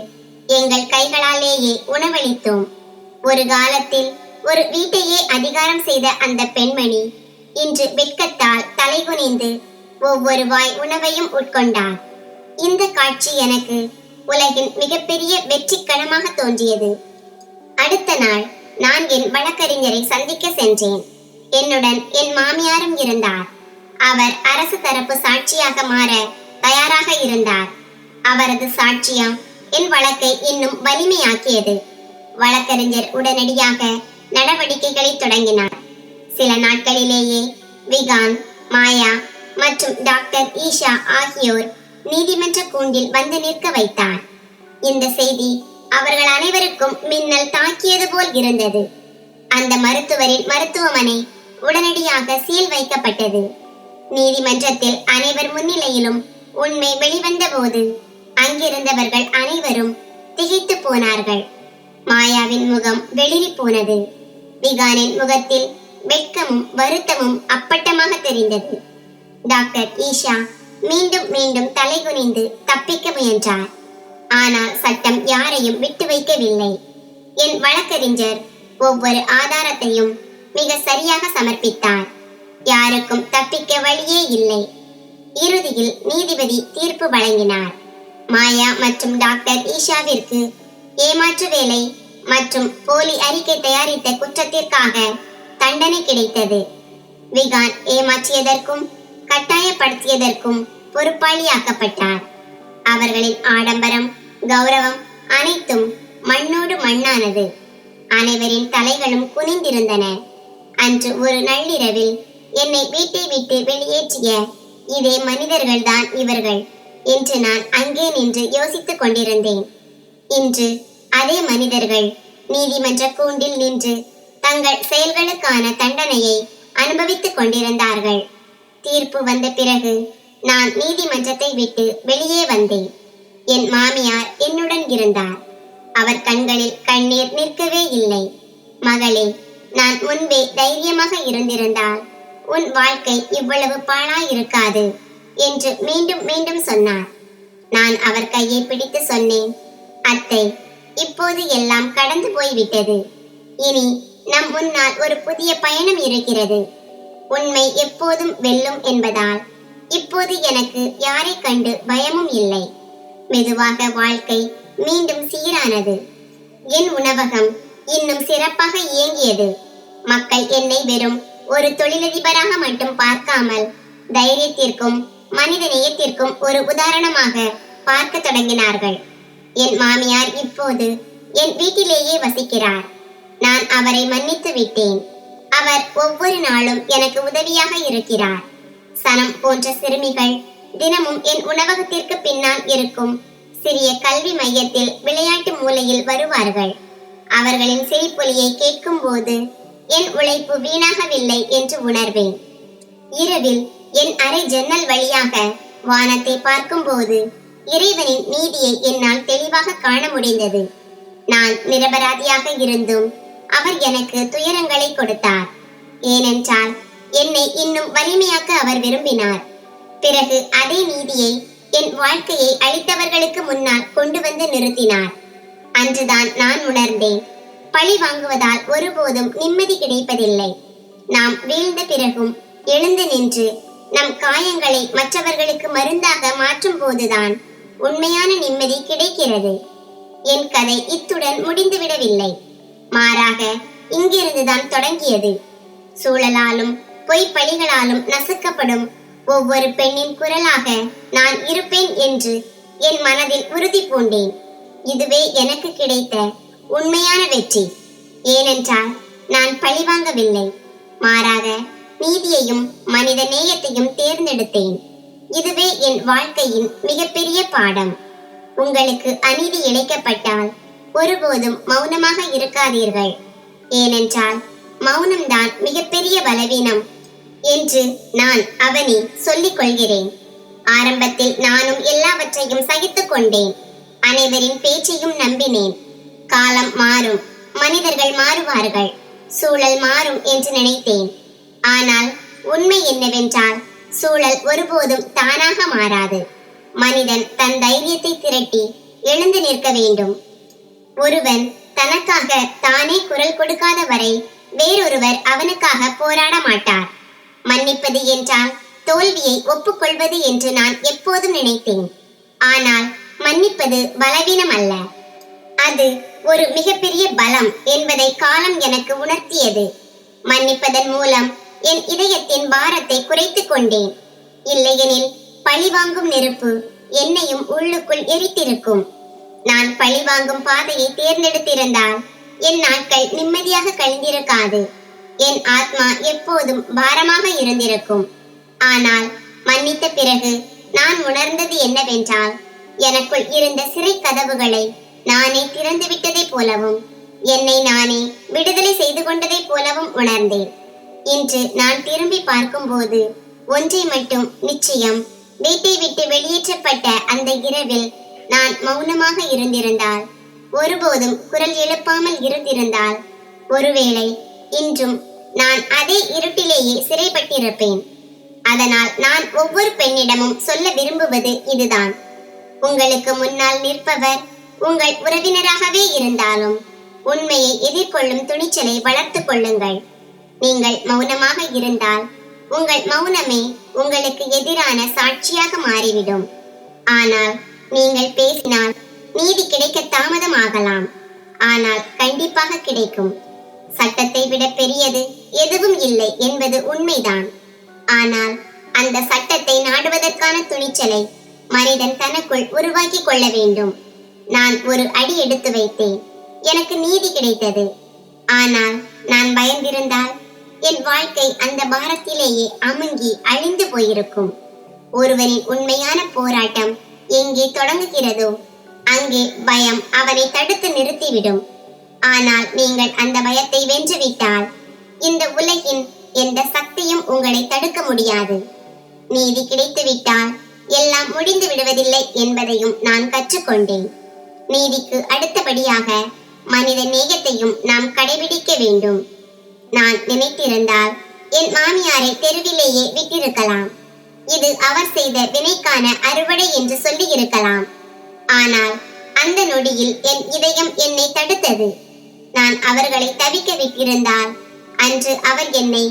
எங்கள் கைகளாலேயே உணவளித்தோம். ஒரு காலத்தில் ஒரு வீட்டையே அதிகாரம் செய்த அந்த பெண்மணி இன்று வெட்கத்தால் தலைகுனிந்து ஒவ்வொரு வாய் உணவையும் உட்கொண்டார். இந்த காட்சி எனக்கு உலகின் மிகப்பெரிய வெற்றி கணமாக தோன்றியது. அடுத்த நாள் நான் என் வழக்கறிஞரை சந்திக்க சென்றேன். என்னுடன் என் மாமியாரும் இருந்தார். அவர் அரசு தரப்பு சாட்சியாக மாற தயாராக இருந்தார். அவரது சாட்சியம் என் வழக்கை இன்னும் வலிமையாக்கியது. வழக்கறிஞர் உடனடியாக நடவடிக்கைகளை தொடங்கினார். சில நாட்களிலேயே விகான், மாயா மற்றும் டாக்டர் ஈஷா ஆகியோர் நீதிமன்ற கூண்டில் வந்து நிற்க வைத்தார். இந்த செய்தி அவர்கள் அனைவருக்கும் மின்னல் தாக்கியது போல் இருந்தது. அந்த மருத்துவரின் மருத்துவமனை உடனடியாக சீல் வைக்கப்பட்டது. நீதிமன்றத்தில் அனைவர் முன்னிலையிலும் உண்மை வெளிவந்த போது அங்கிருந்தவர்கள் அனைவரும் திகைத்து போனார்கள். மாயாவின் முகம் வெளிரி போனது. விகானின் முகத்தில் வெட்கமும் வருத்தமும் அப்பட்டமாக தெரிந்தது. டாக்டர் ஈஷா மீண்டும் மீண்டும் தலைகுனிந்து தப்பிக்க முயன்றார். ஆனால் சட்டம் யாரையும் விட்டு வைக்கவில்லை. என் வழக்கறிஞர் ஒவ்வொரு ஆதாரத்தையும் மிக சரியாக சமர்ப்பித்தார். யாருக்கும் தப்பிக்க வழியே இல்லை. இறுதியில் நீதிபதி தீர்ப்பு வழங்கினார். மாயா மற்றும் டாக்டர் ஈஷாவிற்கு ஏமாற்று வேலை மற்றும் போலி அறிக்கை தயாரித்த குற்றத்திற்காக தண்டனை கிடைத்தது. விகான் ஏமாற்றியதற்கும் கட்டாயப்படுத்தியதற்கும் பொறுப்பாளியாக்கப்பட்டார். அவர்களின் ஆடம்பரம், கௌரவம் அனைத்தும் மண்ணோடு மண்ணானது. அனைவரின் தலைகளும் குனிந்திருந்தன. அன்று ஒரு நள்ளிரவில் என்னை வீட்டை விட்டு வெளியேற்றிய இதே மனிதர்கள்தான் இவர்கள் என்று நான் அங்கே நின்று யோசித்துக் கொண்டிருந்தேன். இன்று அதே மனிதர்கள் நீதிமன்ற கூண்டில் நின்று தங்கள் செயல்களுக்கான தண்டனையை அனுபவித்துக் கொண்டிருந்தார்கள். தீர்ப்பு வந்த பிறகு நான் நீதிமன்றத்தை விட்டு வெளியே வந்தேன். என் மாமியார் என்னுடன் இருந்தார். அவர் கண்களில் கண்ணீர் நிற்கவே இல்லை. மகளே, நான் முன்பே தைரியமாக இருந்திருந்தால் உன் வாழ்க்கை இவ்வளவு பாழாயிருக்காது என்று மீண்டும் மீண்டும் சொன்னார். நான் அவர் கையை பிடித்து சொன்னேன், அத்தை, இப்போது எல்லாம் கடந்து போய்விட்டது. இனி நம் முன்னால் ஒரு புதிய பயணம் இருக்கிறது. உண்மை எப்போதும் வெல்லும் என்பதால் இப்போது எனக்கு யாரை கண்டு பயமும் இல்லை. மெதுவாக வாழ்க்கை மீண்டும் சீரானது. என் உணவகம் இன்னும் சிறப்பாக இயங்கியது. மக்கள் என்னை வெறும் ஒரு தொழிலதிபராக மட்டும் பார்க்காமல் தைரியத்திற்கும் மனிதநேயத்திற்கும் ஒரு உதாரணமாக பார்க்க தொடங்கினார்கள். என் மாமியார் இப்போது என் வீட்டிலேயே வசிக்கிறார். நான் அவரை மன்னித்து விட்டேன். அவர் ஒவ்வொரு நாளும் எனக்கு உதவியாக இருக்கிறார். சனம் போன்ற சிறுமிகள் தினமும் என் உணவகத்திற்கு பின்னால் இருக்கும் சிறிய கல்வி மையத்தில் விளையாட்டு மூலையில் வருவார்கள். அவர்களின் சிரிப்பொலியை கேட்கும் போது என் உழைப்பு வீணாகவில்லை என்று உணர்வேன். இரவில் என் அறை ஜன்னல் வழியாக வானத்தை பார்க்கும்போது இறைவனின் நீதியை என்னால் தெளிவாக காண முடிந்தது. நான் நிரபராதியாக இருந்தும் அவர் எனக்கு துயரங்களை கொடுத்தார். ஏனென்றால் என்னை இன்னும் வலிமையாக்க அவர் விரும்பினார். பிறகு அதே நீதியை என் வாழ்க்கையை அளித்தவர்களுக்கு முன்னால் கொண்டு வந்து நிறுத்தினார். அன்றுதான் நான் உணர்ந்தேன், பழி வாங்குவதால் ஒருபோதும் நிம்மதி கிடைப்பதில்லை. நாம் வீழ்ந்த பிறகும் எழுந்து நின்று நம் காயங்களை மற்றவர்களுக்கு மருந்தாக மாற்றும் போதுதான் உண்மையான நிம்மதி கிடைக்கிறது. என் கதை இத்துடன் முடிந்துவிடவில்லை. மாறாக இங்கிருந்துதான் தொடங்கியது. சூழலாலும் பொய் பழிகளாலும் நசுக்கப்படும் ஒவ்வொரு பெண்ணின் குரலாக நான் இருப்பேன் என்று என் மனதில் உறுதி பூண்டேன். இதுவே எனக்கு கிடைத்த உண்மையான வெற்றி. ஏனென்றால் நான் பழிவாங்கவில்லை, மாறாக நீதியையும் மனித நேயத்தையும் தேர்ந்தெடுத்தேன். இதுவே என் வாழ்க்கையின் மிகப்பெரிய பாடம். உங்களுக்கு அநீதி இழைக்கப்பட்டால் ஒருபோதும் மௌனமாக இருக்காதீர்கள். ஏனென்றால் மௌனம்தான் மிகப்பெரிய பலவீனம் என்று நான் அவனி சொல்லிக் கொள்கிறேன். ஆரம்பத்தில் நானும் எல்லாவற்றையும் சகித்துக் கொண்டேன். அனைவரின் பேச்சையும் நம்பினேன். காலம் மாறும், மனிதர்கள் மாறுவார்கள், சூழல் மாறும் என்று நினைத்தேன். ஆனால் உண்மை என்னவென்றால் சூழல் ஒருபோதும் தானாக மாறாது. மனிதன் தன் தைரியத்தை திரட்டி எழுந்து நிற்க வேண்டும். ஒருவன் தனக்காக தானே குரல் கொடுக்காத வரை வேறொருவர் அவனுக்காக போராட மாட்டார். மன்னிப்பது என்றால் தோல்வியை ஒப்புக்கொள்வது என்று நான் எப்போதும் நினைத்தேன். ஆனால் மன்னிப்பது பலவீனம் அல்ல, அது ஒரு மிகப்பெரிய பலம் என்பதை காலம் எனக்கு உணர்த்தியது. மன்னிப்பதன் மூலம் என் இதயத்தின் பாரத்தை குறைத்துக் கொண்டேன். இல்லையெனில் பழிவாங்கும் நெருப்பு என்னையும் உள்ளுக்குள் எரித்திருக்கும். நான் பழிவாங்கும் பாதையை தேர்ந்தெடுத்திருந்தால் என் நாட்கள் நிம்மதியாக கழிந்திருக்காது. என் ஆத்மா எப்போதும் பாரமாக இருந்திருக்கும். ஆனால் மன்னித்த பிறகு நான் உணர்ந்தது என்னவென்றால், எனக்குள் இருந்த சிறை கதவுகளை நானே திறந்து விட்டதை போலவும் என்னை நானே விடுதலை செய்து கொண்டதை போலவும் உணர்ந்தேன். இன்று நான் திரும்பி பார்க்கும்போது ஒன்றை மட்டும் நிச்சயம், வீட்டை விட்டு வெளியேற்றப்பட்ட அந்த இரவில் நான் மௌனமாக இருந்திருந்தால், ஒருபோதும் குரல் எழுப்பாமல் இருந்திருந்தால், ஒருவேளை இன்றும் நான் அதே இருட்டிலேயே சிறைப்பட்டிருப்பேன். அதனால் நான் ஒவ்வொரு பெண்ணிடமும் சொல்ல விரும்புவது இதுதான். உங்களுக்கு முன்னால் நிற்பவர் உங்கள் உறவினராகவே இருந்தாலும் உண்மையை எதிர்கொள்ளும் துணிச்சலை வளர்த்துக் கொள்ளுங்கள். நீங்கள் மௌனமாக இருந்தால் உங்கள் மௌனமே உங்களுக்கு எதிரான சாட்சியாக மாறிவிடும். ஆனால் நீங்கள் பேசினால் நீதி கிடைக்க தாமதமாகலாம், ஆனால் கண்டிப்பாக கிடைக்கும். சட்டத்தை விட பெரியது எதுவும் இல்லை என்பது உண்மைதான். ஆனால் அந்த சட்டத்தை நாடுவதற்கான துணிச்சலை மனிதன் தனக்குள் உருவாக்கி கொள்ள வேண்டும். நான் ஒரு அடி எடுத்து வைத்தேன், எனக்கு நீதி கிடைத்தது. ஆனால் நான் பயந்திருந்தால் என் வாழ்க்கை அந்த பாரத்திலேயே அமுங்கி அழிந்து போயிருக்கும். ஒருவரின் உண்மையான போராட்டம் எங்கே தொடங்குகிறதோ அங்கே பயம் அவனை தடுத்து நிறுத்திவிடும். ஆனால் நீங்கள் அந்த பயத்தை வென்றுவிட்டால் இந்த உலகின் எந்த சக்தியும் உங்களை தடுக்க முடியாது. நீதி கிடைத்துவிட்டால் எல்லாம் முடிந்து விடுவதில்லை என்பதையும் நான் கற்றுக்கொண்டேன். நீதிக்கு அடுத்தபடியாக மனித நேயத்தையும் நாம் கடைபிடிக்க வேண்டும். நான் நினைத்திருந்தால் என் மாமியாரை தெருவிலேயே விட்டிருக்கலாம். இது அவர் செய்த வினைக்கான அறுவடை என்று சொல்லி இருக்கலாம். ஆனால் அந்த நொடியில் என் இதயம் என்னை தடுத்தது. நான் அவர்களை தவிக்க விட்டிருந்தால் அன்று அவர் என்னை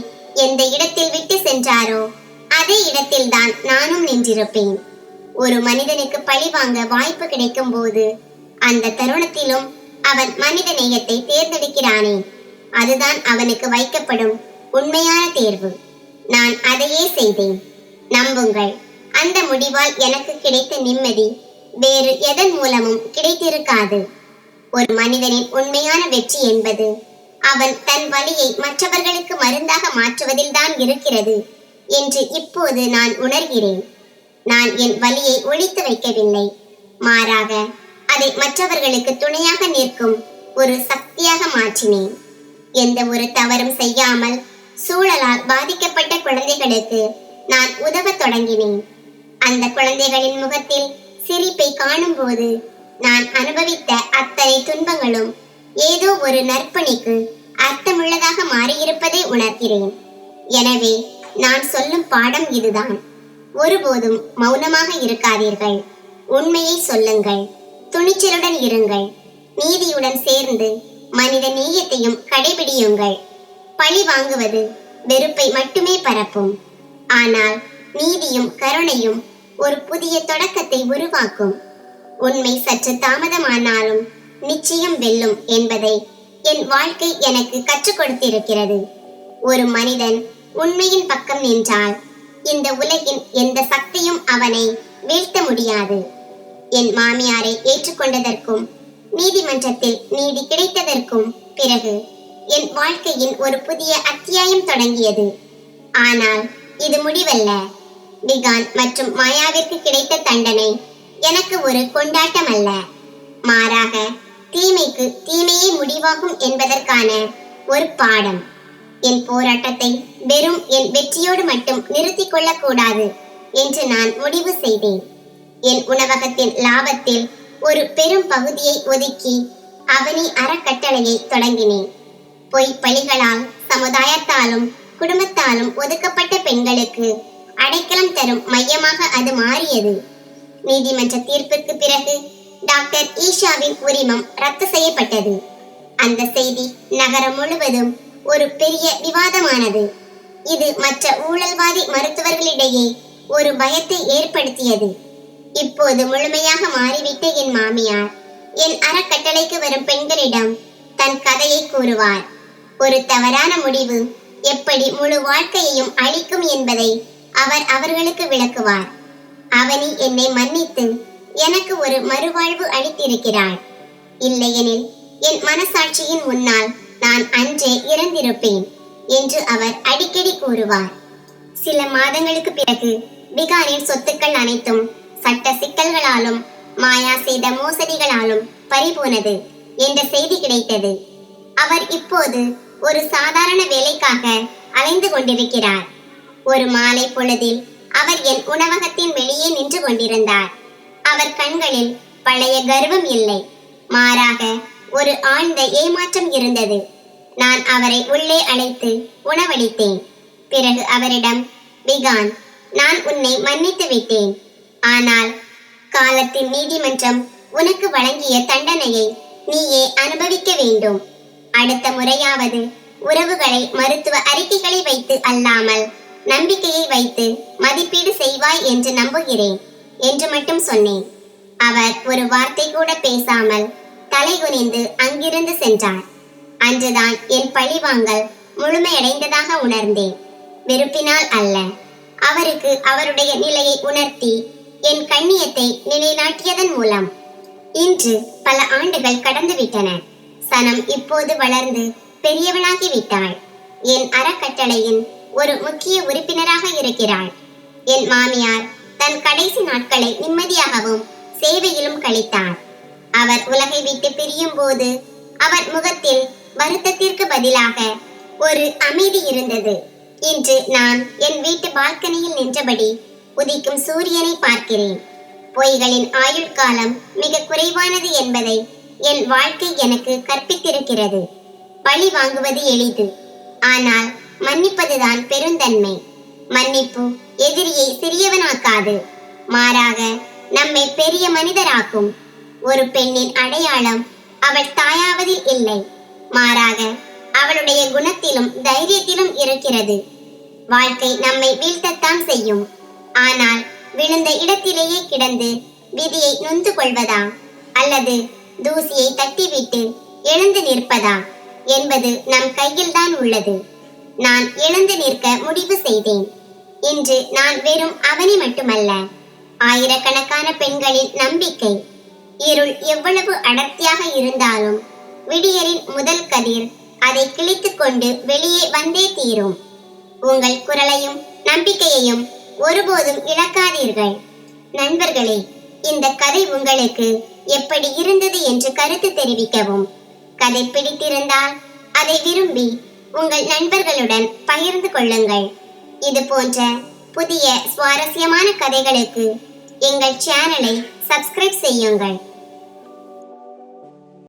எந்த இடத்தில் விட்டு சென்றாரோ அதே இடத்தில்தான் நானும் நின்றிருப்பேன். ஒரு மனிதனுக்கு பழி வாங்க வாய்ப்பு கிடைக்கும் போது அந்த தருணத்திலும் அவன் மனித நேயத்தை தேர்ந்தெடுக்கிறானே, அதுதான் அவனுக்கு வைக்கப்படும் உண்மையான தேர்வு. நான் அதையே செய்தேன். நம்புங்கள், அந்த முடிவால் எனக்கு கிடைத்த நிம்மதி வேறு எதன் மூலமும் கிடைத்திருக்காது. ஒரு மனிதனின் உண்மையான வெற்றி என்பது அவன் தன் வலியை மற்றவர்களுக்கு மருந்தாக மாற்றுவதில் தான் இருக்கிறது என்று இப்போது நான் உணர்கிறேன். நான் என் வலியை ஒழித்து வைக்கவில்லை, மாறாக அதை மற்றவர்களுக்கு துணையாக நிற்கும் ஒரு சக்தியாக மாற்றினேன். எந்த ஒரு தவறும் செய்யாமல் சூழலால் பாதிக்கப்பட்ட குழந்தைகளுக்கு நான் உதவ தொடங்கினேன். அந்த குழந்தைகளின் முகத்தில் சிரிப்பை காணும் போது நான் அனுபவித்த அத்தனை துன்பங்களும் ஏதோ ஒரு நற்பணிக்கு அர்த்தமுள்ளதாக மாறியிருப்பதை உணர்கிறேன். எனவே நான் சொல்லும் பாடம் இதுதான்: ஒருபோதும் மௌனமாக இருக்காதீர்கள். உண்மையை சொல்லுங்கள், துணிச்சலுடன் இருங்கள், நீதியுடன் சேர்ந்து மனித நேயத்தையும் கடைபிடியுங்கள். பழி வாங்குவது வெறுப்பை மட்டுமே பரப்பும். ஆனால் நீதியும் கருணையும் ஒரு புதிய தொடக்கத்தை உருவாக்கும். உண்மை சற்று தாமதமானாலும் நிச்சயம் வெல்லும் என்பதை என் வாழ்க்கை எனக்கு கற்றுக் கொடுத்திருக்கிறது. ஒரு மனிதன் உண்மையின் பக்கம் நின்றால் இந்த உலகின் எந்த சக்தியும் அவனை வீழ்த்த முடியாது. என் மாமியாரை ஏற்றுக்கொண்டதற்கும் நீதிமன்றத்தில் நீதி கிடைத்ததற்கும் பிறகு என் வாழ்க்கையின் ஒரு புதிய அத்தியாயம் தொடங்கியது. ஆனால் இது முடிவல்ல. விகான் மற்றும் மாயாவிற்கு கிடைத்த தண்டனை எனக்கு ஒரு கொண்டாட்டம் அல்ல, மாறாக தீமைக்கு தீமையே முடிவாகும் என்பதற்கான ஒரு பாடம். என் போராட்டத்தை வெறும் என் வெற்றியோடு மட்டும் நிறுத்திக் கொள்ளக்கூடாது என்று நான் முடிவு செய்தேன். என் உணவகத்தின் லாபத்தில் ஒரு பெரும் பகுதியை ஒதுக்கி அவனி அறக்கட்டளையை தொடங்கினேன். பொய் பழிகளால் சமுதாயத்தாலும் குடும்பத்தாலும் ஒதுக்கப்பட்ட பெண்களுக்கு அடைக்கலம் தரும் மையமாக அது மாறியது. நீதிமன்ற தீர்ப்பிற்கு பிறகு டாக்டர் ஈஷாவின் உரிமம் ரத்து செய்யப்பட்டது. அந்த செய்தி நகரம் முழுவதும் ஒரு பெரிய விவாதமானது. இது மற்ற ஊழல்வாதி மருத்துவர்களிடையே ஒரு பயத்தை ஏற்படுத்தியது. இப்போது முழுமையாக மாறிவிட்ட என் மாமியார் என் அறக்கட்டளைக்கு வரும் பெண்களிடம் தன் கதையை கூறுவார். ஒரு தவறான முடிவு எப்படி முழு வாழ்க்கையையும் அழிக்கும் என்பதை அவர் அவர்களுக்கு விளக்குவார். அவனி என்னை மன்னித்து எனக்கு ஒரு மறுவாழ்வு அளித்திருக்கிறாள். இல்லையெனில் என் மனசாட்சியின் முன்னால் நான் அன்றே இறந்திருப்பேன் என்று அவர் அடிக்கடி கூறுவார். சில மாதங்களுக்கு பிறகு விகாரின் சொத்துக்கள் அனைத்தும் சட்ட சிக்கல்களாலும் மாயா செய்த மோசடிகளாலும் பறிபோனது என்ற செய்தி கிடைத்தது. அவர் இப்போது ஒரு சாதாரண வேலைக்காக அலைந்து கொண்டிருக்கிறார். ஒரு மாலை பொழுதில் அவர் என் உணவகத்தின் வெளியே நின்று கொண்டிருந்தார். அவர் கண்களில் பழைய கர்வம் இல்லை, மாறாக ஒரு ஆழ்ந்த ஏமாற்றம் இருந்தது. நான் அவரை உள்ளே அழைத்து உணவளித்தேன். பிறகு அவரிடம், விகான், நான் உன்னை மன்னித்து விட்டேன். ஆனால் காலத்தின் நீதிமன்றம் உனக்கு வழங்கிய தண்டனையை நீயே அனுபவிக்க வேண்டும். அடுத்த முறையாவது உறவுகளை மருத்துவ அறிக்கைகளை வைத்து அல்லாமல் நம்பிக்கையை வைத்து மதிப்பீடு செய்வாய் என்று நம்புகிறேன் என்று மட்டும் சொன்னேன். அவர் ஒரு வார்த்தை கூட பேசாமல் தலைகுனிந்து அங்கிருந்து சென்றார். அன்றுதான் என் பழிவாங்கல் முழுமையடைந்ததாக உணர்ந்தேன். வெறுப்பினால் அல்ல, அவருக்கு அவருடைய நிலையை உணர்த்தி என் கண்ணியத்தை நிலைநாட்டியதன் மூலம். இன்று பல ஆண்டுகள் கடந்துவிட்டன. சனம் இப்போது வளர்ந்து பெரியவளாகி விட்டாள். என் அறக்கட்டளையின் ஒரு முக்கிய உறுப்பினராக இருக்கிறாள். என் மாமியார் தன் கடைசி நாட்களை நிம்மதியாகவும் சேவையிலும் கழித்தார். அவர் உலகை விட்டு பிரியும் போது அவர் முகத்தில் வருத்தத்திற்கு பதிலாக ஒரு அமைதி இருந்தது. இன்று நான் என் வீட்டு பால்கனியில் நின்றபடி உதிக்கும் சூரியனை பார்க்கிறேன். பொய்களின் ஆயுள் காலம் மிக குறைவானது என்பதை என் வாழ்க்கை எனக்கு கற்பித்திருக்கிறது. பழி வாங்குவது எளிது, ஆனால் மன்னிப்பதுதான் பெருந்தன்மை. மன்னிப்பு எதிரியை சிறியவனாக்காது, மாறாக நம்மை பெரிய மனிதராக்கும். ஒரு பெண்ணின் அடையாளம் அவள் தாயாவதில் இல்லை, மாறாக அவளுடைய குணத்திலும் தைரியத்திலும் இருக்கிறது. வாழ்க்கை நம்மை வீழ்த்தத்தான் செய்யும், ஆனால் விழுந்த இடத்திலேயே கிடந்து விதியை நொந்து கொள்வதா அல்லது தூசியை தட்டிவிட்டு எழுந்து நிற்பதா என்பது நம் கையில்தான் உள்ளது. நான் எழுந்து நிற்க முடிவு செய்தேன். இன்று நான் வெறும் அவனி மட்டுமல்ல, ஆயிரக்கணக்கான பெண்களின் நம்பிக்கை. இருள் எவ்வளவு அடர்த்தியாக இருந்தாலும் விடியலின் முதல் கதிர் அதை கிழித்துக் கொண்டு வெளியே வந்தே தீரும். உங்கள் குரலையும் நம்பிக்கையையும் ஒருபோதும் இழக்காதீர்கள். நண்பர்களே, இந்த கதை உங்களுக்கு எப்படி இருந்தது என்று கருத்து தெரிவிக்கவும். கதை பிடித்திருந்தால் அதை விரும்பி உங்கள் நண்பர்களுடன் பகிர்ந்து கொள்ளுங்கள். இது போன்ற புதிய சுவாரஸ்யமான கதைகளுக்கு எங்கள் சேனலை சப்ஸ்கிரைப் செய்யுங்கள்.